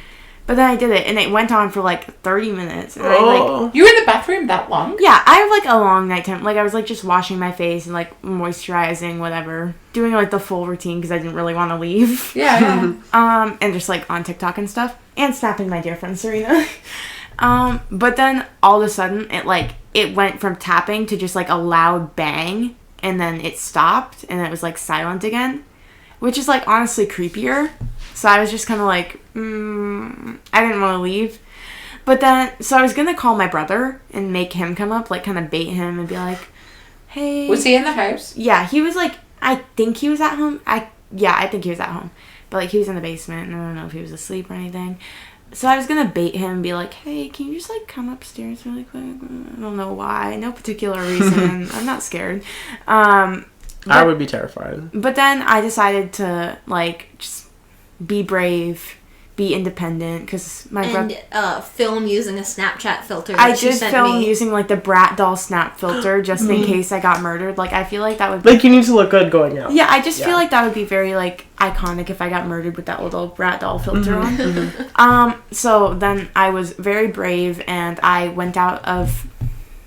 But then I did it, and it went on for like 30 minutes. And I like, Oh. You were in the bathroom that long? yeah, I have like a long nighttime. Like I was like just washing my face and like moisturizing, whatever, doing like the full routine because I didn't really want to leave. Yeah. And just like on TikTok and stuff, and snapping my dear friend Serena. But then all of a sudden it went from tapping to just like a loud bang, and then it stopped, and it was like silent again, which is like honestly creepier. So I was just kind of like, I didn't want to leave. But then, so I was going to call my brother and make him come up, like kind of bait him and be like, hey. Was he in the house? Yeah, he was like, I think he was at home. I think he was at home. But like he was in the basement, and I don't know if he was asleep or anything. So I was going to bait him and be like, hey, can you just like come upstairs really quick? I don't know why. No particular reason. I'm not scared. I would be terrified. But then I decided to like just be brave, be independent because my brother. And film using a Snapchat filter. I that she did sent film me. using like the brat doll snap filter just in case I got murdered. Like I feel like that would. Like, you need to look good going out. Yeah, I just feel like that would be very like iconic if I got murdered with that little brat doll filter on. So then I was very brave and I went out of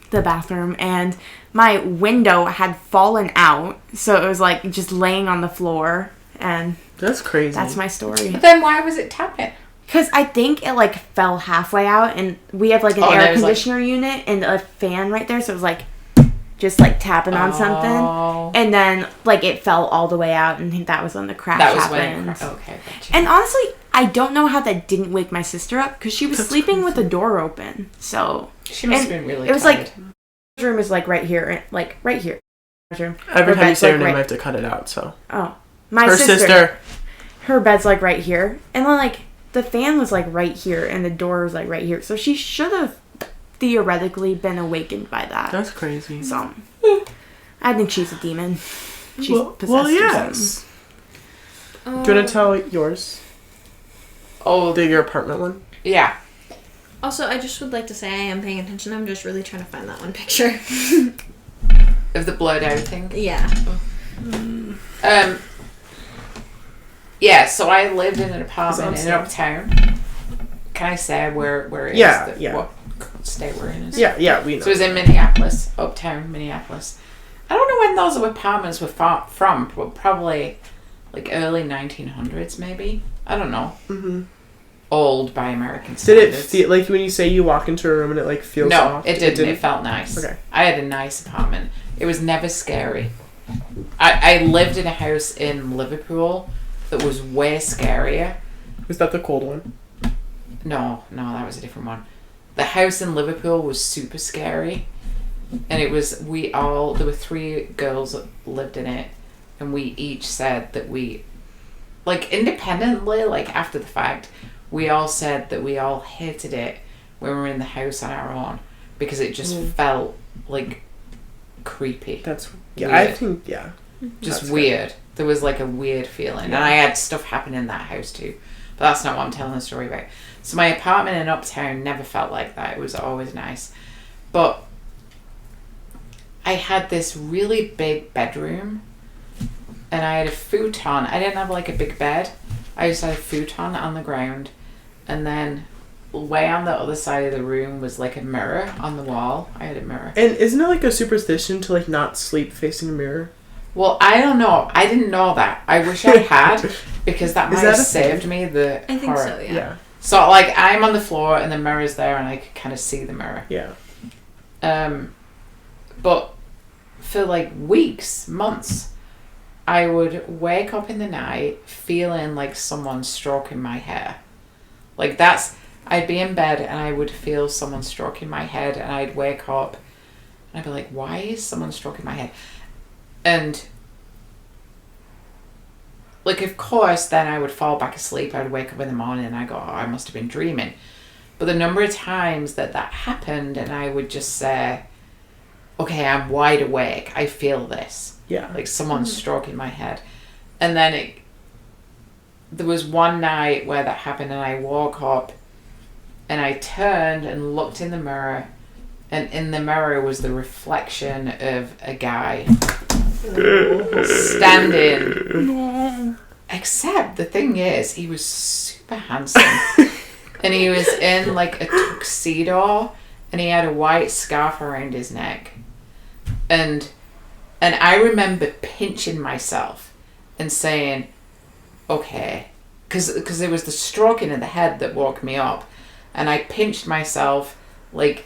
the bathroom and my window had fallen out, so it was like just laying on the floor, and That's crazy. that's my story. But then why was it tapping? Because I think it like fell halfway out, and we have like an air conditioner unit and a fan right there, so it was like just like tapping on something, and then like it fell all the way out, and that was when the crash happened. Okay, gotcha. And honestly, I don't know how that didn't wake my sister up because she was sleeping with the door open. So She must have been really it was tired. like room is like right here, like right here. Room. Every Her time you bed's, say her like, name, I have to cut it out, so. Oh, my Her sister. Her bed's like right here, and then like the fan was like right here, and the door was like right here. So she should have theoretically been awakened by that. That's crazy. So I think she's a demon. She's possessed. Well, or yes. Do you want to tell yours? Oh, Your apartment one? yeah. Also, I just would like to say I am paying attention. I'm just really trying to find that one picture. Of the blurred out thing. Yeah. Yeah, so I lived in an apartment in Uptown. Can I say where it is? Yeah. What state we're in is? Yeah, we know. So it was in Minneapolis, Uptown, Minneapolis. I don't know when those apartments were from, but probably like early 1900s maybe. I don't know. Mm-hmm. Old by American Did standards. it feel like when you say you walk into a room and it like feels No, soft? it didn't. It felt nice. Okay. I had a nice apartment. It was never scary. I lived in a house in Liverpool that was way scarier. Was that the cold one? No, that was a different one. The house in Liverpool was super scary. And it was, there were 3 girls that lived in it. And we each said that we, like independently, like after the fact, we all said that we all hated it when we were in the house on our own. Because it just felt like creepy. That's, weird. I think, yeah. Just That's weird. There was like a weird feeling. Yeah. And I had stuff happen in that house too. But that's not what I'm telling the story about. So my apartment in Uptown never felt like that. It was always nice. But I had this really big bedroom. And I had a futon. I didn't have like a big bed. I just had a futon on the ground. And then way on the other side of the room was like a mirror on the wall. I had a mirror. And isn't it like a superstition to like not sleep facing a mirror? Well, I don't know. I didn't know that. I wish I had, because that might have saved me the I think horror. so, yeah. So, like, I'm on the floor and the mirror's there and I could kind of see the mirror. Yeah. But for like weeks, months, I would wake up in the night feeling like someone stroking my hair. Like I'd be in bed and I would feel someone stroking my head and I'd wake up and I'd be like, why is someone stroking my head? And like, of course, then I would fall back asleep. I'd wake up in the morning and I go, oh, I must have been dreaming. But the number of times that happened and I would just say, okay, I'm wide awake. I feel this. Yeah. Like someone's stroking my head. And then there was one night where that happened and I woke up and I turned and looked in the mirror, and in the mirror was the reflection of a guy standing. Except the thing is, he was super handsome. And he was in like a tuxedo and he had a white scarf around his neck. And I remember pinching myself and saying, okay, because it was the stroking of the head that woke me up. And I pinched myself like,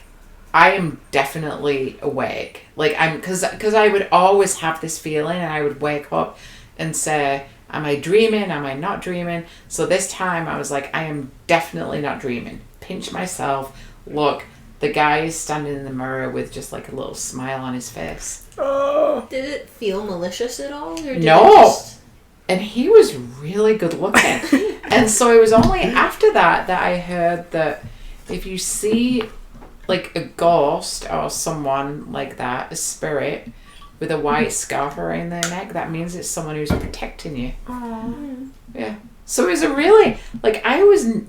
I am definitely awake. Like, because I would always have this feeling and I would wake up and say, am I dreaming? Am I not dreaming? So this time I was like, I am definitely not dreaming. Pinch myself, look, the guy is standing in the mirror with just like a little smile on his face. Oh. Did it feel malicious at all? Or did No. And he was really good looking. And so it was only after that I heard that if you see like a ghost or someone like that, a spirit with a white scarf around their neck, that means it's someone who's protecting you. Aww. Yeah. So it was a really, like,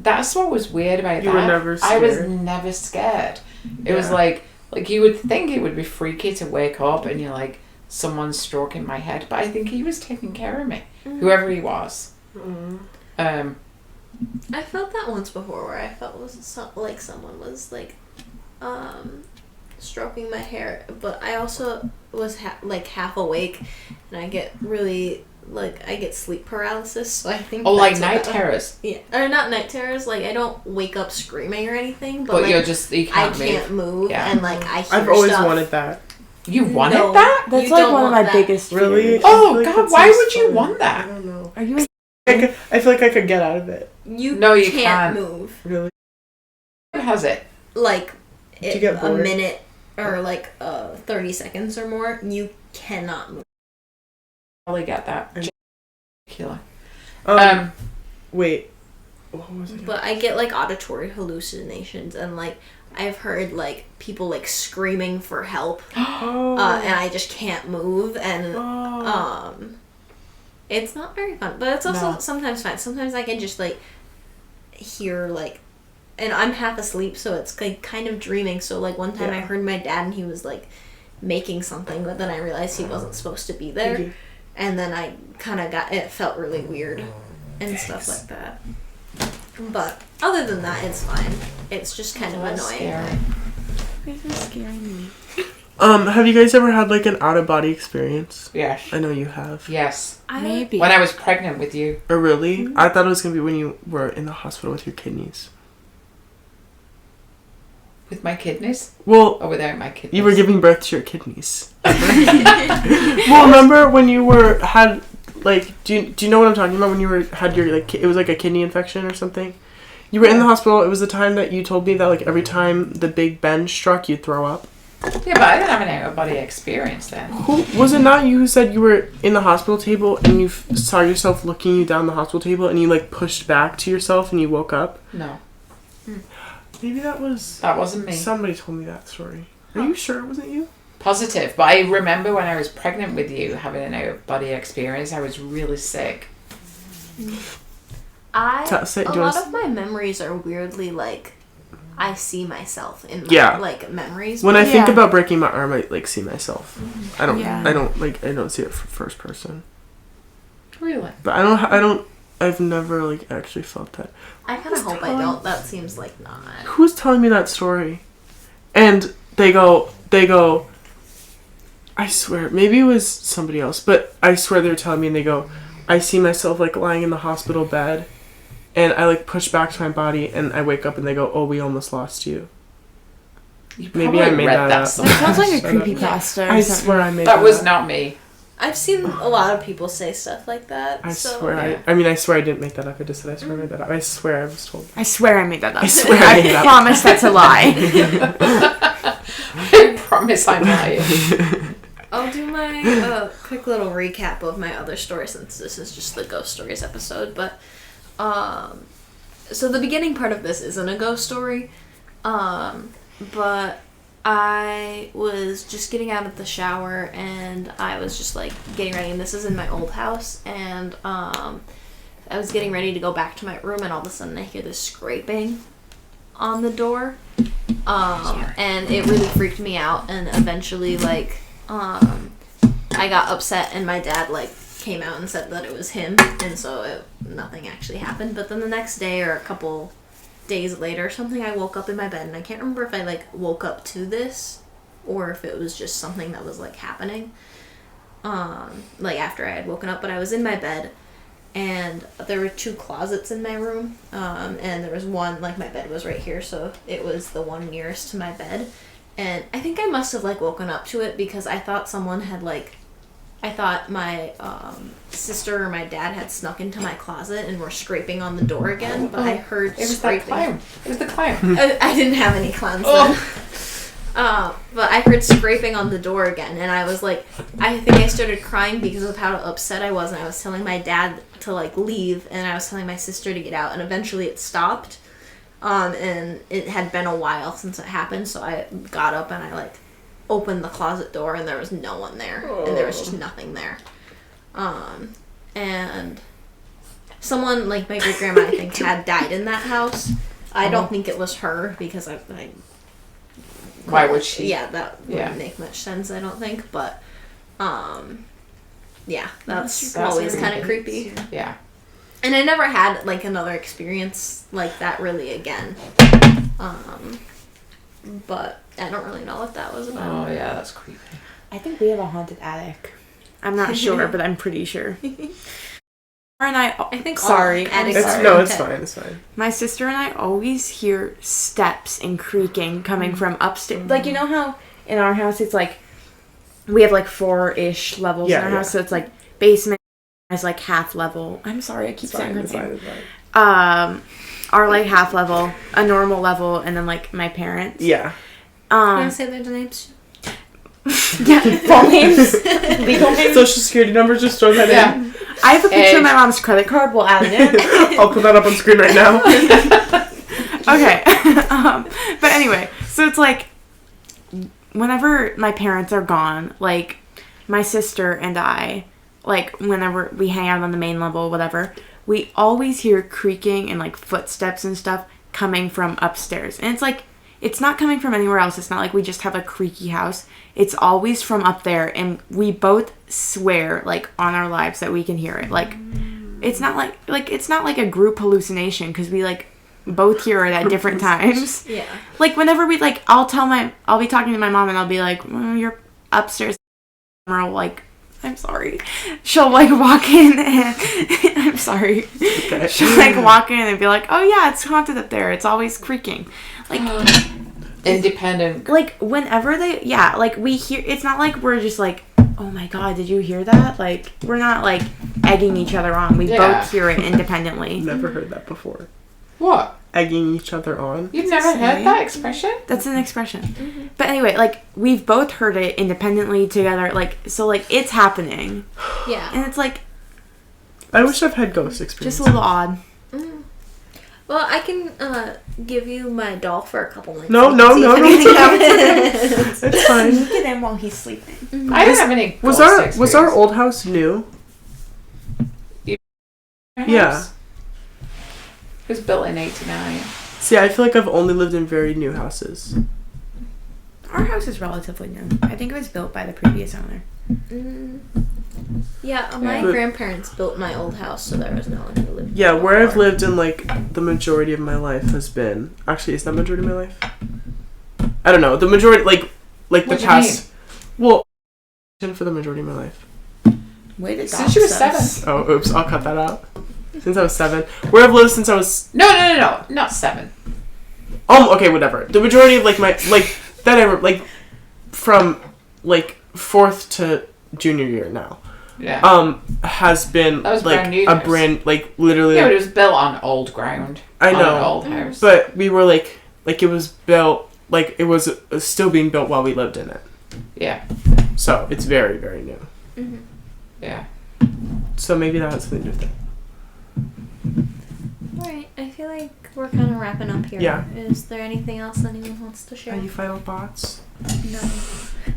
that's what was weird about You that. were never I was scared? never scared. It Yeah. was like you would think it would be freaky to wake up and you're like, someone's stroking my head, but I think he was taking care of me, whoever he was. I felt that once before, where I felt like someone was like, stroking my hair, but I also was half awake, and I get really I get sleep paralysis, so I think. Oh, like that's what night that- terrors. Yeah, or not night terrors. Like I don't wake up screaming or anything, But like, you can't move. I can't move, Yeah. and like I hear I've always stuff. wanted that. You wanted No. that? That's You like don't one of want my that. biggest Really? fears. I Oh feel like God, that why sounds would you fun. want that? I don't know. Are you? I feel like I could get out of it. You No, you can't can't. move. Really? Who has it? Like you get a bored? minute or 30 seconds or more, you cannot move. Probably get that. Killer. Wait. What was it? But I get auditory hallucinations, and I've heard people screaming for help, Oh. and I just can't move, and Oh. it's not very fun, but it's also No. sometimes fun. Sometimes I can just hear and I'm half asleep, so it's kind of dreaming. So one time I Yeah. heard my dad, and he was making something, but then I realized he wasn't supposed to be there, Mhm. and then I kind of it felt really weird and stuff like that. But other than that, it's fine. It's just kind of That's annoying. scary. This is scaring me. Have you guys ever had an out of body experience? Yes. I know you have. Yes. Maybe. When I was pregnant with you. Or really? I thought it was gonna be when you were in the hospital with your kidneys. With my kidneys? Well, Or without my kidneys? you were giving birth to your kidneys. Well, remember when you had do you know what I'm talking about? When you had your it was a kidney infection or something. You were in the hospital. It was the time that you told me that every time the Big Ben struck, you'd throw up. Yeah, but I didn't have an out of body experience then. Who was it? Not you who said you were in the hospital table and you saw yourself looking you down the hospital table and you pushed back to yourself and you woke up? No. Maybe that wasn't me. Somebody told me that story. Are you sure it wasn't you? Positive. But I remember when I was pregnant with you having an out of body experience, I was really sick. A do you lot wanna of my memories are weirdly I see myself in my Yeah. memories. When I think Yeah. about breaking my arm, I see myself. I don't. Yeah. I don't see it from first person. Really? But I've never actually felt that. I kind of hope I don't. That seems not. Who's telling me that story? And they go. I swear, maybe it was somebody else, but I swear they were telling me, and they go, I see myself lying in the hospital bed, and I push back to my body, and I wake up, and they go, "Oh, we almost lost you." You Maybe probably I made read that up. somewhere. That sounds like a Shut up. creepypasta or I something. swear I made That was up. not me. I've seen a lot of people say stuff like that. I so, swear. yeah. I swear I didn't make that up. I just said I swear I made that up. I swear I was told. I swear I made that up. I swear I made it up. promise that's a lie. I promise I'm lying. I'll do my quick little recap of my other story, since this is just the ghost stories episode. But so the beginning part of this isn't a ghost story, but I was just getting out of the shower and I was just getting ready, and this is in my old house, and I was getting ready to go back to my room, and all of a sudden I hear this scraping on the door, and it really freaked me out, and eventually I got upset, and my dad came out and said that it was him, and so nothing actually happened. But then the next day or a couple days later or something, I woke up in my bed, and I can't remember if I woke up to this or if it was just something that was happening after I had woken up. But I was in my bed, and there were 2 closets in my room, and there was one, my bed was right here, so it was the one nearest to my bed, and I think I must have woken up to it because I thought someone had I thought my sister or my dad had snuck into my closet and were scraping on the door again, but I heard It was scraping. that clown. It was the clown. I didn't have any clowns then. But I heard scraping on the door again, and I was I think I started crying because of how upset I was, and I was telling my dad to leave, and I was telling my sister to get out, and eventually it stopped. And it had been a while since it happened, so I got up and I opened the closet door, and there was no one there, and there was just nothing there. And someone like my great grandma, I think, had died in that house. I don't think it was her because I why would she? Yeah, that wouldn't make much sense. I don't think, but yeah, that's always kind of creepy. Yeah. And I never had like another experience like that really again. But I don't really know what that was about. Oh yeah, that's creepy. I think we have a haunted attic. I'm not sure, but I'm pretty sure. And I think sorry. attics it's fine. It's fine. My sister and I always hear steps and creaking coming from upstairs. Like, you know how in our house it's like we have like 4-ish levels in our house, so it's like basement is like half level. I'm sorry, I keep saying her name. Are like half level, a normal level, and then like my parents. Yeah. You want to say their names? Yeah, full names, legal names, social security numbers. Just throw that in. I have a picture of my mom's credit card. We'll add it in. I'll put that up on screen right now. Okay. But anyway, so it's like whenever my parents are gone, like my sister and I, like whenever we hang out on the main level, whatever, we always hear creaking and like footsteps and stuff coming from upstairs. And it's like, it's not coming from anywhere else. It's not like we just have a creaky house. It's always from up there. And we both swear like on our lives that we can hear it. Like, it's not like it's not like a group hallucination because we like both hear it at different times. Yeah. Like whenever we like, I'll be talking to my mom and I'll be like, well, you're upstairs. Or like, I'm sorry. She'll like walk in and I'm sorry. Okay. She'll like walk in and be like, oh yeah, it's haunted up there. It's always creaking. Like independent. Like whenever like we hear, it's not like we're just like, oh my god, did you hear that? Like we're not like egging each other on. We both hear it independently. Never heard that before. What? Egging each other on. You've never heard that expression? That's an expression. Mm-hmm. But anyway, like we've both heard it independently together. Like so, like it's happening. Yeah. And it's like, I wish I've had ghost experience. Just a little odd. Mm. Well, I can give you my doll for a couple nights. No. It's fine. Look at him while he's sleeping. Mm-hmm. I don't have any. Was our old house new? Yeah. It was built in 89. See, I feel like I've only lived in very new houses. Our house is relatively new. I think it was built by the previous owner. Yeah, my grandparents built my old house, so there was no one who lived. Yeah, where I've lived in like the majority of my life has been. Actually, is that majority of my life? I don't know. The majority, like the past. Well, for the majority of my life. Wait, since you were 7. Oh, oops! I'll cut that out. Since I was 7. Where I've lived since I was... No, not 7. Okay, whatever. The majority of, like, my... Like, that ever... Like, from, like, 4th to junior year now. Yeah. Has been, like, brand... Like, literally... Yeah, but it was built on old ground. I know. On an old house. But we were, like, it was built... Like, it was still being built while we lived in it. Yeah. So, it's very, very new. Mm-hmm. Yeah. So, maybe that has something to do with it. Alright, I feel like we're kind of wrapping up here. Yeah. Is there anything else anyone wants to share? Any final thoughts? No.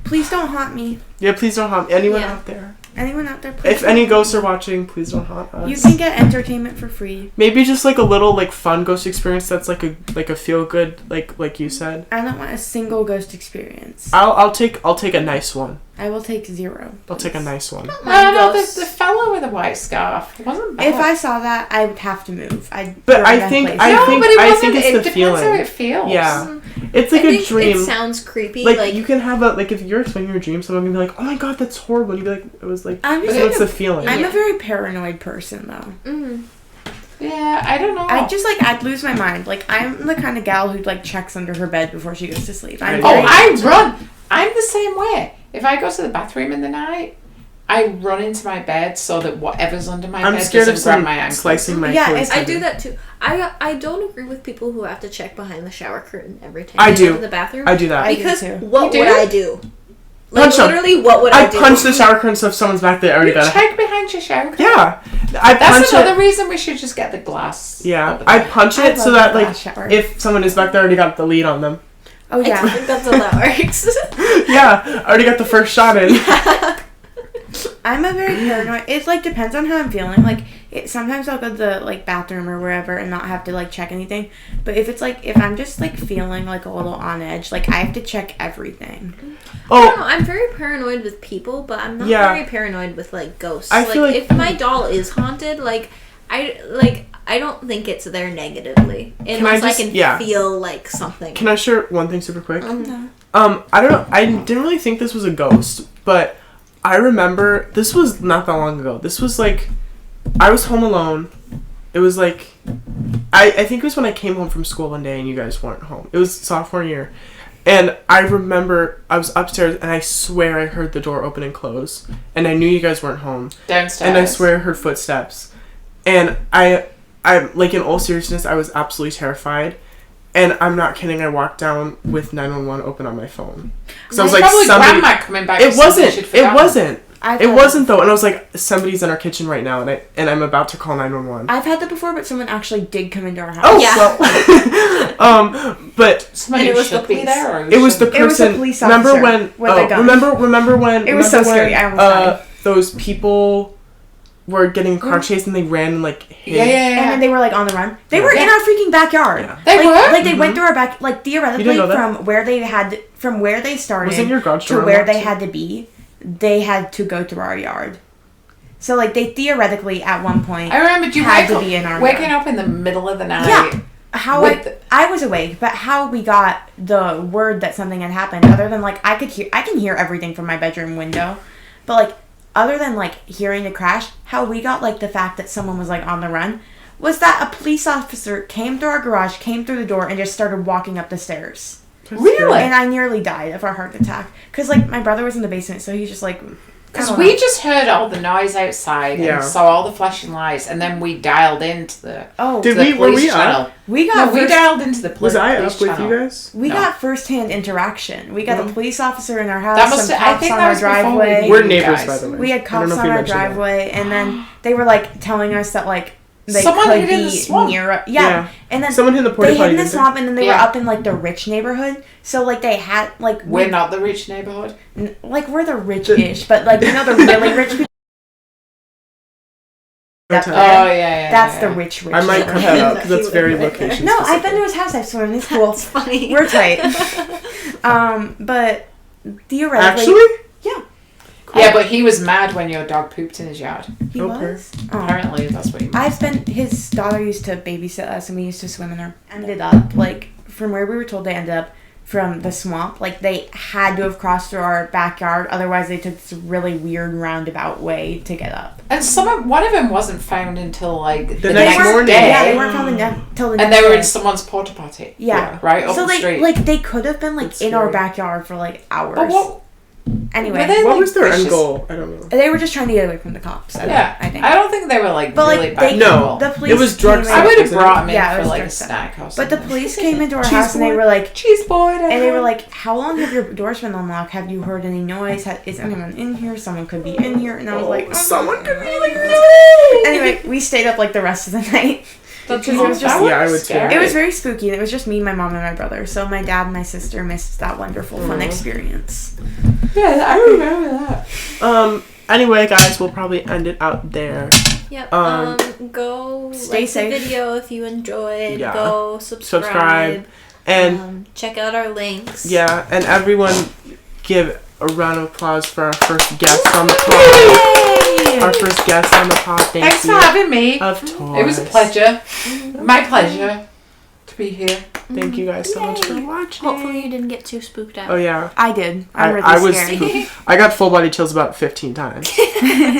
Please don't haunt me. Yeah, please don't haunt anyone out there. Anyone out there, please. If any ghosts are watching, please don't haunt us. You can get entertainment for free. Maybe just like a little like fun ghost experience that's like a feel good like you said. I don't want a single ghost experience. I'll take a nice one. I will take 0. I'll take a nice one. No, the fellow with the white scarf wasn't bad. If I saw that, I would have to move. I think it's the feeling. Depends how it feels. Yeah, it's like a dream. It sounds creepy. Like you can have if you're explaining your dream, someone can be like, "Oh my god, that's horrible." And you'd be like, "It was like." It's the feeling. I'm a very paranoid person, though. Mm-hmm. Yeah, I don't know. I'd lose my mind. Like I'm the kind of gal who like checks under her bed before she goes to sleep. I run. I'm the same way. If I go to the bathroom in the night, I run into my bed so that whatever's under my bed doesn't grab my ankle. Slicing my I do that too. I don't agree with people who have to check behind the shower curtain every time I they do. go to the bathroom. I do that. Because what would I do? Punch literally, what would I do? I punch the shower curtain so if someone's back there, I already got it. Check behind your shower curtain? Yeah. That's another reason we should just get the glass. Yeah. I punch it so that if someone is back there, I already got the lead on them. Oh yeah. I think that's how that works. Yeah. I already got the first shot in. I'm a very paranoid. It depends on how I'm feeling. Like sometimes I'll go to the, like, bathroom or wherever and not have to, like, check anything. But if it's, like, if I'm just, like, feeling, like, a little on edge, like, I have to check everything. I don't know, I'm very paranoid with people, but I'm not very paranoid with, like, ghosts. I feel like if my doll is haunted, I don't think it's there negatively. Unless I can feel, like, something. Can I share one thing super quick? No. I don't know. I didn't really think this was a ghost, but I remember this was not that long ago. This was like, I was home alone. It was like, I think it was when I came home from school one day and you guys weren't home. It was sophomore year. And I remember I was upstairs and I swear I heard the door open and close. And I knew you guys weren't home. Downstairs. And I swear I heard footsteps. And I like, in all seriousness, I was absolutely terrified. And I'm not kidding, I walked down with 911 open on my phone. Because I was like, probably somebody... Grandma coming back. It wasn't though. And I was like, somebody's in our kitchen right now, and I'm about to call 911. I've had that before, but someone actually did come into our house. Oh, yeah. Well, but... Somebody it was should the be police. there? Or It was the person... It was a police officer remember when... with a gun. Remember when... It was so scary, I almost died. Those people were getting a car chase and they ran and, like, hid. Yeah. And then they were, like, on the run. They were in our freaking backyard. Yeah. They were? Like, they went through our back... Like, theoretically, You didn't know that? from where they started Wasn't your garage to door where unlocked? they had to be, they had to go through our yard. So, like, they theoretically, at one point... I remember you had to be in our waking yard. up in the middle of the night. Yeah. I was awake, but how we got the word that something had happened, other than, like, I can hear everything from my bedroom window, but, like, other than, like, hearing the crash, how we got, like, the fact that someone was, like, on the run was that a police officer came through our garage, came through the door, and just started walking up the stairs. Really? And I nearly died of a heart attack. Because, like, my brother was in the basement, so he's just, like... Because we just heard all the noise outside and saw all the flashing lights, and then we dialed into the police channel. We dialed into the police channel. Was I up with you guys? We got first-hand interaction. We got the police officer in our house, I think on that our was driveway. We're neighbors, by the way. We had cops on our driveway, and then they were, like, telling us that, like, they someone could hid in the be swamp. near... Yeah. And then someone hid in the porta they hid in the potty, swamp, and then they were up in, like, the rich neighborhood. So, like, they had, like... We're not the rich neighborhood. Like, we're the rich-ish, but, like, you know the really rich people? That's the rich. I might cut that out because that's very location. No, I've been to his house. I've sworn it's cool. It's funny. We're tight. But theoretically, Actually, yeah. Cool. Yeah, but he was mad when your dog pooped in his yard. He was. Apparently, that's what he meant. His daughter used to babysit us, and we used to swim in her. Ended up, like, from where we were told they ended up, from the swamp, like, they had to have crossed through our backyard, otherwise they took this really weird roundabout way to get up. And one of them wasn't found until, like, the next next morning. day. Yeah, they weren't found until the next day. And they were in someone's porta potty. Yeah. Right up so, the like, street. like, they could have been, like, That's in our scary. backyard for, like, hours. But what... Anyway. Were they, what like, was their end vicious? goal? I don't know. They were just trying to get away from the cops. Yeah. I think. I don't think they were, like, But, really like, bad No. the police It was drug came stuff. in- I would have Isn't brought him in Yeah, it for, was like, a drug stuff. snack or But something. the police came into our Cheese house and they boy. were like, Cheese boy. and they were like, how long have your doors been unlocked? Have you heard any noise? Is anyone in here? Someone could be in here. And I was like, someone could be like, no. Anyway, we stayed up like the rest of the night. That's Because it was just, I would too. it was very spooky. And it was just me, my mom, and my brother. So my dad and my sister missed that wonderful, fun experience. Yeah, I remember that. Anyway, guys, we'll probably end it out there. Yep. Go stay like safe. the video if you enjoyed. Yeah. Go subscribe. And check out our links. yeah, and everyone give a round of applause for our first guest on the pod. Our first guest on the pod. Thanks for having me. Of course. It was a pleasure. My pleasure to be here. Thank you guys so much for watching. Hopefully you didn't get too spooked out. Oh yeah. I did. I'm really I was scared. I got full body chills about 15 times.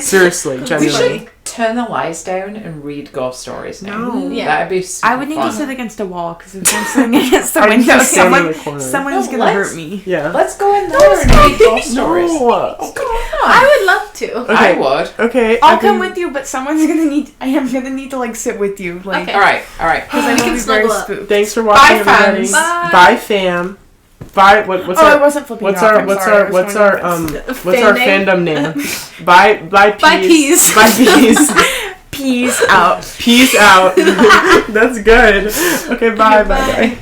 Seriously, We genuinely. should turn the lights down and read ghost stories now. No. Yeah. That'd be super I would need fun. to sit against a wall because if I'm sitting against the I'd window, just stand in the corner. someone's No, gonna let's- hurt me. Yeah. Let's go in there and read ghost stories. No. Oh, come on. I would love to. Okay. I would. Okay. I'll come with you, but someone's gonna need. I am gonna need to like sit with you, like Okay. All right. because I We will can be very snuggle up. spooked. Thanks for watching, Bye, everybody. fans. Bye. Bye, fam. Bye. What's I our wasn't flipping. what's you off. our I'm what's sorry. our I was what's going our nervous. what's Fan our name? fandom name? Bye peas. Bye, peas. Bye peas. Peace out. Peace out. That's good. Okay, bye Bye. bye.